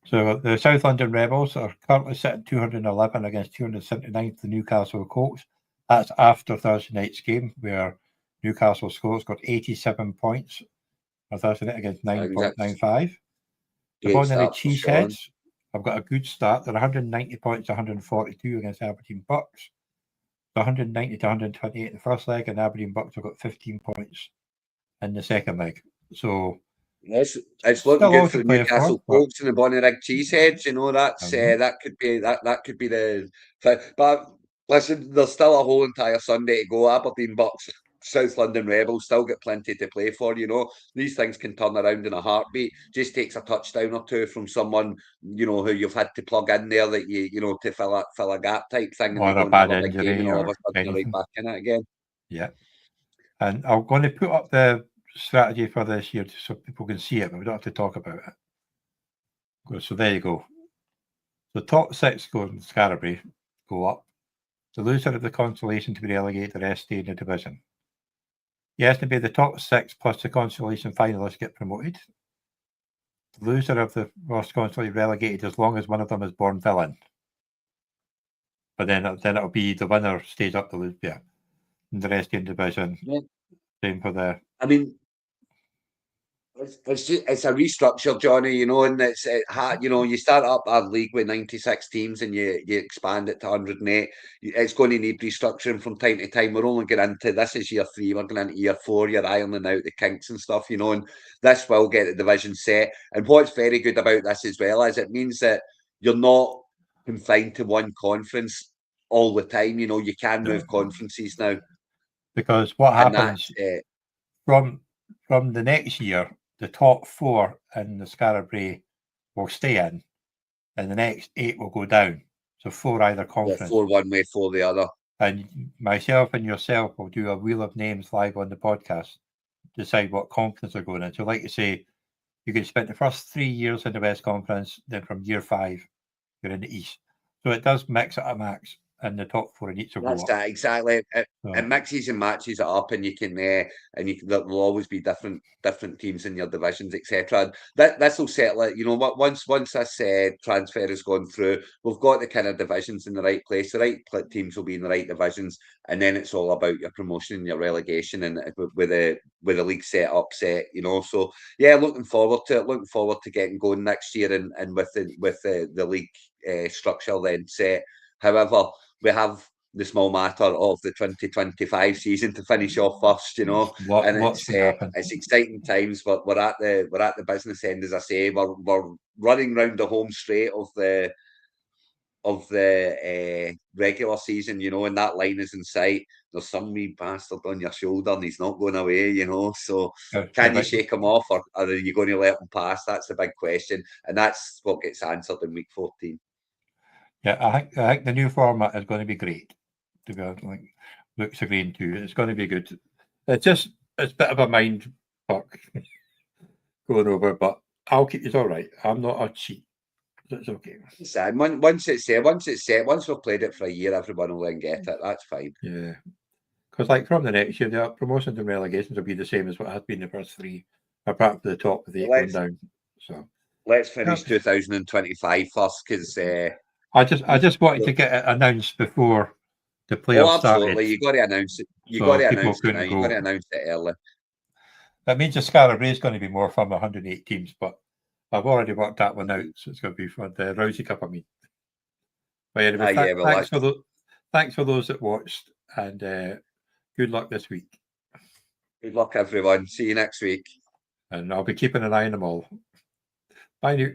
So the South London Rebels are currently sitting 211 against 279 for the Newcastle Colts. That's after Thursday night's game where Newcastle Colts got 87 points for Thursday night against 9.95. The Bonnie Cheeseheads have got a good start. They're 190 points to 142 against Aberdeen Bucks. So 190 to 128 in the first leg, and Aberdeen Bucks have got 15 points in the second leg. So it's looking good for the Newcastle Colts and the Bonnyrigg Cheeseheads. You know, that could be the. But listen, there's still a whole entire Sunday to go. Aberdeen Bucks, South London Rebels still get plenty to play for. You know, these things can turn around in a heartbeat. Just takes a touchdown or two from someone, you know, who you've had to plug in there that you know to fill a gap type thing, or and a bad injury, and all of a sudden you're right back in it again. Yeah, and I'm going to put up the strategy for this year so people can see it, but we don't have to talk about it. So there you go. The top 6 go in Scaraby go up. The loser of the consolation to be relegated, the rest stay in the division. Yes, to be the top 6 plus the consolation finalists get promoted. The loser of the worst consolation relegated as long as one of them is born villain. But then it'll be the winner stays up the loop, yeah. And the rest in the division. Yeah. Same for the. I mean, it's a restructure, Johnny. You know, and you know, you start up a league with 96 teams and you expand it to 108. It's going to need restructuring from time to time. We're only getting into this is year 3. We're going into year 4. You're ironing out the kinks and stuff, you know. And this will get the division set. And what's very good about this as well is it means that you're not confined to one conference all the time. You know, you can move conferences now. Because what happens from the next year, the top 4 in the Scaraby will stay in, and the next 8 will go down. So 4 either conference. 4 one way, 4 the other. And myself and yourself will do a wheel of names live on the podcast, decide what conference they're going in. So like you say, you can spend the first 3 years in the West Conference, then from year 5, you're in the East. So it does mix it a max. And the top 4 in each will go up. That's that, exactly. It mixes and matches it up, and you can there will always be different teams in your divisions, etc. This will settle it. You know, once this transfer has gone through, we've got the kind of divisions in the right place. The right teams will be in the right divisions, and then it's all about your promotion and your relegation, and with the with the league set, you know. So yeah, looking forward to it. Looking forward to getting going next year and with the league structure then set. However, we have the small matter of the 2025 season to finish off first, you know, and What's going to happen? it's exciting times. But we're at the business end, as I say. We're running round the home straight of the regular season, you know, and that line is in sight. There's some wee bastard on your shoulder and he's not going away, you know. So can you shake him off, or are you going to let him pass? That's the big question, and that's what gets answered in week 14. Yeah, I think the new format is going to be great. To be honest, like Luke's agreeing to, it's going to be good. It's a bit of a mind fuck going over, but it's all right. I'm not a cheat. It's okay. Sad. Once it's set, once we've played it for a year, everyone will then get it. That's fine. Yeah, because like from the next year, the promotions and relegations will be the same as what has been the first three, apart from the top of the 8 going down. So let's finish 2025 first, because I just wanted to get it announced before the playoffs absolutely started. You got to announce it. You got to announce it now. You got to announce it early. That means the Scarab is going to be more fun with 108 teams, but I've already worked that one out, so it's going to be fun. The Rousey Cup, I mean. But anyway, thanks for those that watched, and good luck this week. Good luck, everyone. See you next week. And I'll be keeping an eye on them all. Bye now.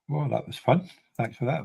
Well, that was fun. Thanks for that.